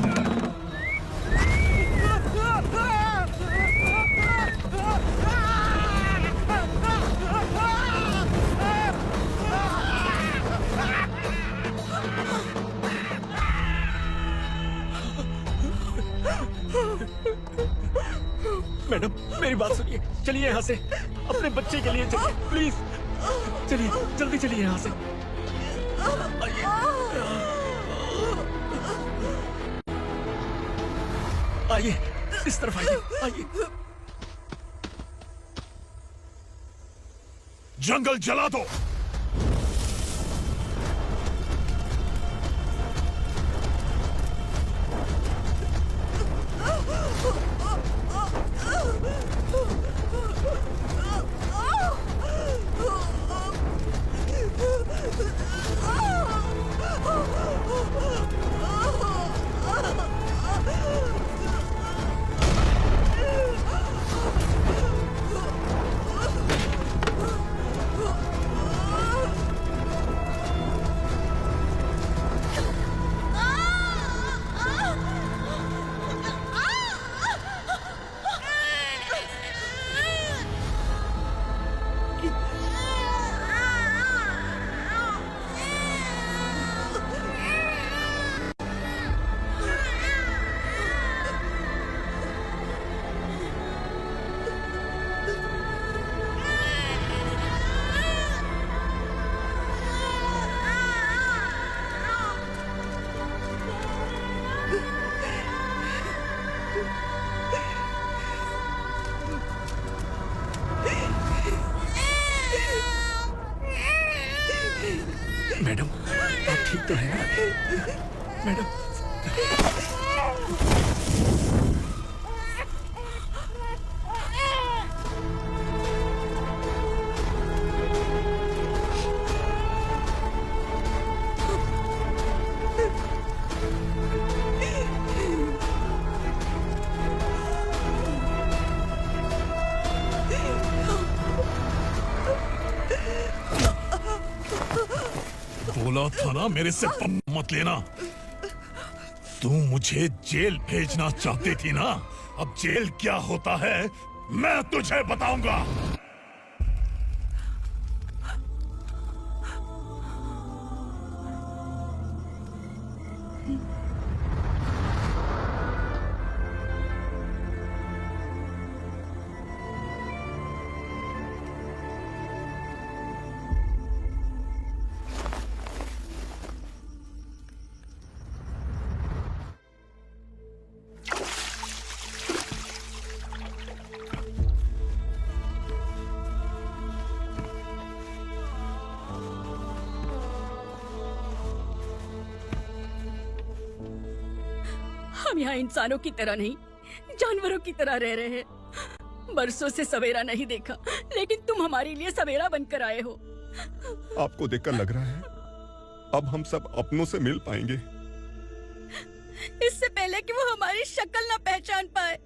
मैडम, मेरी बात सुनिए, चलिए यहाँ से। अपने बच्चे के लिए चलिए, प्लीज चलिए, जल्दी चलिए यहाँ से। आइए, इस तरफ आइए, आइए। जंगल जला दो। मैडम, आप ठीक तो हैं? मैडम, बोला था ना मेरे से पंगा मत लेना। तू मुझे जेल भेजना चाहती थी ना, अब जेल क्या होता है मैं तुझे बताऊंगा। हम यहाँ इंसानों की तरह नहीं, जानवरों की तरह रह रहे हैं। बरसों से सवेरा नहीं देखा, लेकिन तुम हमारे लिए सवेरा बनकर आए हो। आपको देखकर लग रहा है अब हम सब अपनों से मिल पाएंगे। इससे पहले कि वो हमारी शक्ल ना पहचान पाए,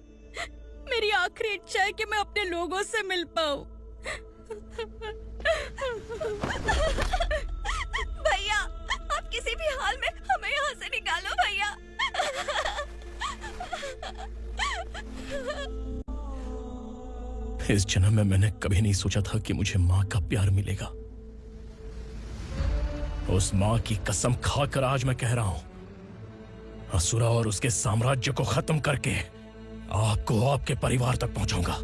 मेरी आखिरी इच्छा है कि मैं अपने लोगों से मिल पाऊं। भैया, आप किसी भी हाल में हमें यहाँ से निकालो भैया। इस जन्म में मैंने कभी नहीं सोचा था कि मुझे माँ का प्यार मिलेगा। उस माँ की कसम खाकर आज मैं कह रहा हूं, असुरा और उसके साम्राज्य को खत्म करके आपको आपके परिवार तक पहुंचाऊंगा।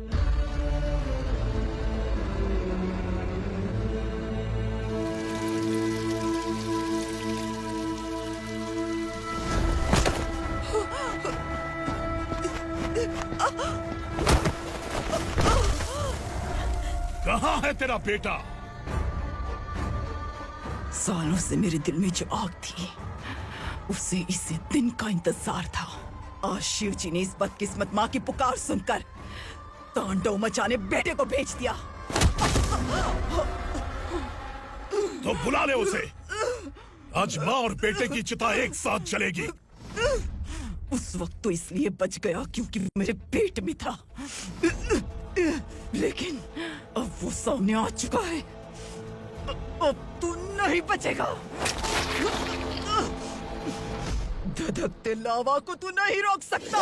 कहाँ है तेरा बेटा? सालों से मेरे दिल में जो आग थी, उसे इसी दिन का इंतजार था। आज शिव जी ने इस बदकिस्मत माँ की पुकार सुनकर तांडव मचाने बेटे को भेज दिया। तो बुला ले उसे। आज माँ और बेटे की चिता एक साथ जलेगी। उस वक्त तो इसलिए बच गया क्योंकि वो मेरे पेट में था, लेकिन अब वो सामने आ चुका है। अब तू नहीं बचेगा। धधकते लावा को तू नहीं रोक सकता।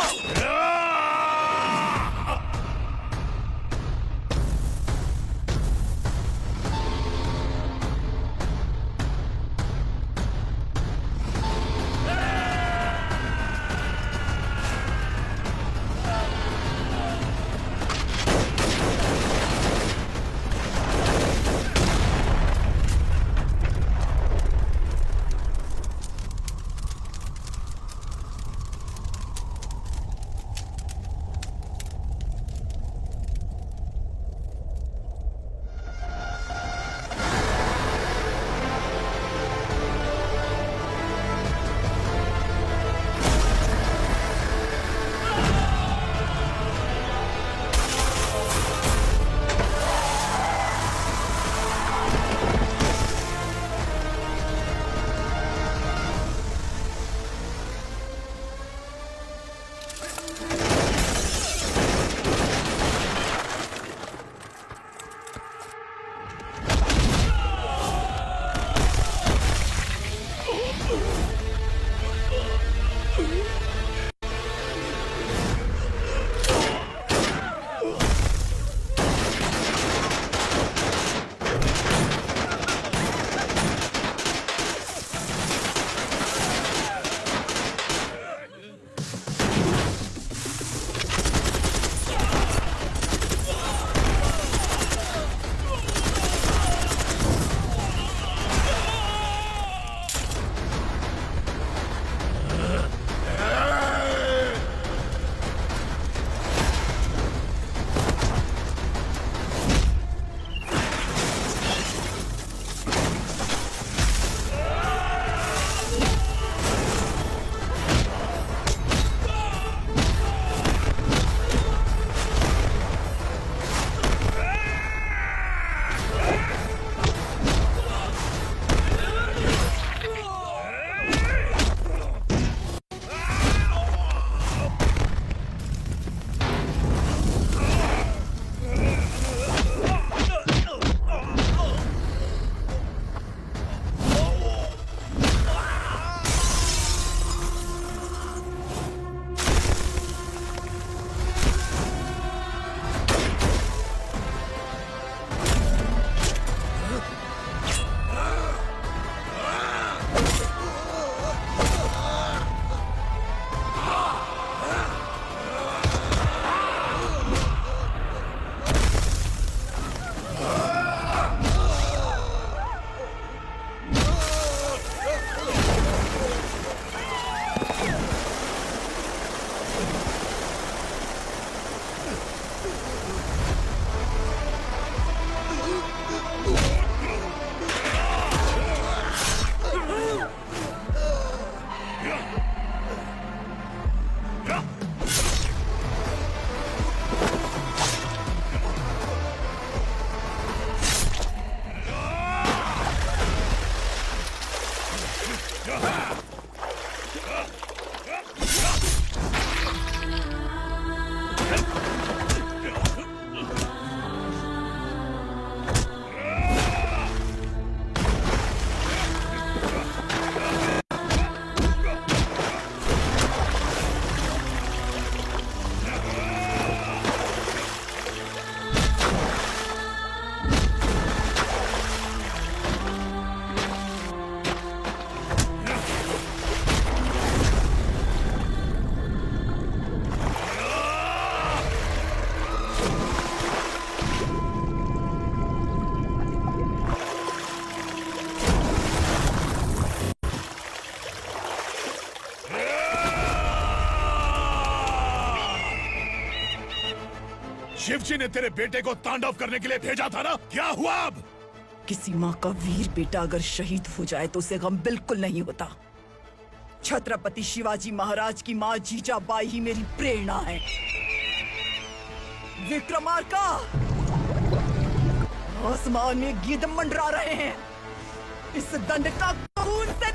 शिवजी ने तेरे बेटे को तांडव करने के लिए भेजा था ना, क्या हुआ अब? किसी माँ का वीर बेटा अगर शहीद हो जाए तो उसे गम बिल्कुल नहीं होता। छत्रपति शिवाजी महाराज की माँ जीजाबाई ही मेरी प्रेरणा है। विक्रमार्का, आसमान में गीत मंडरा रहे हैं। इस दंड का खून से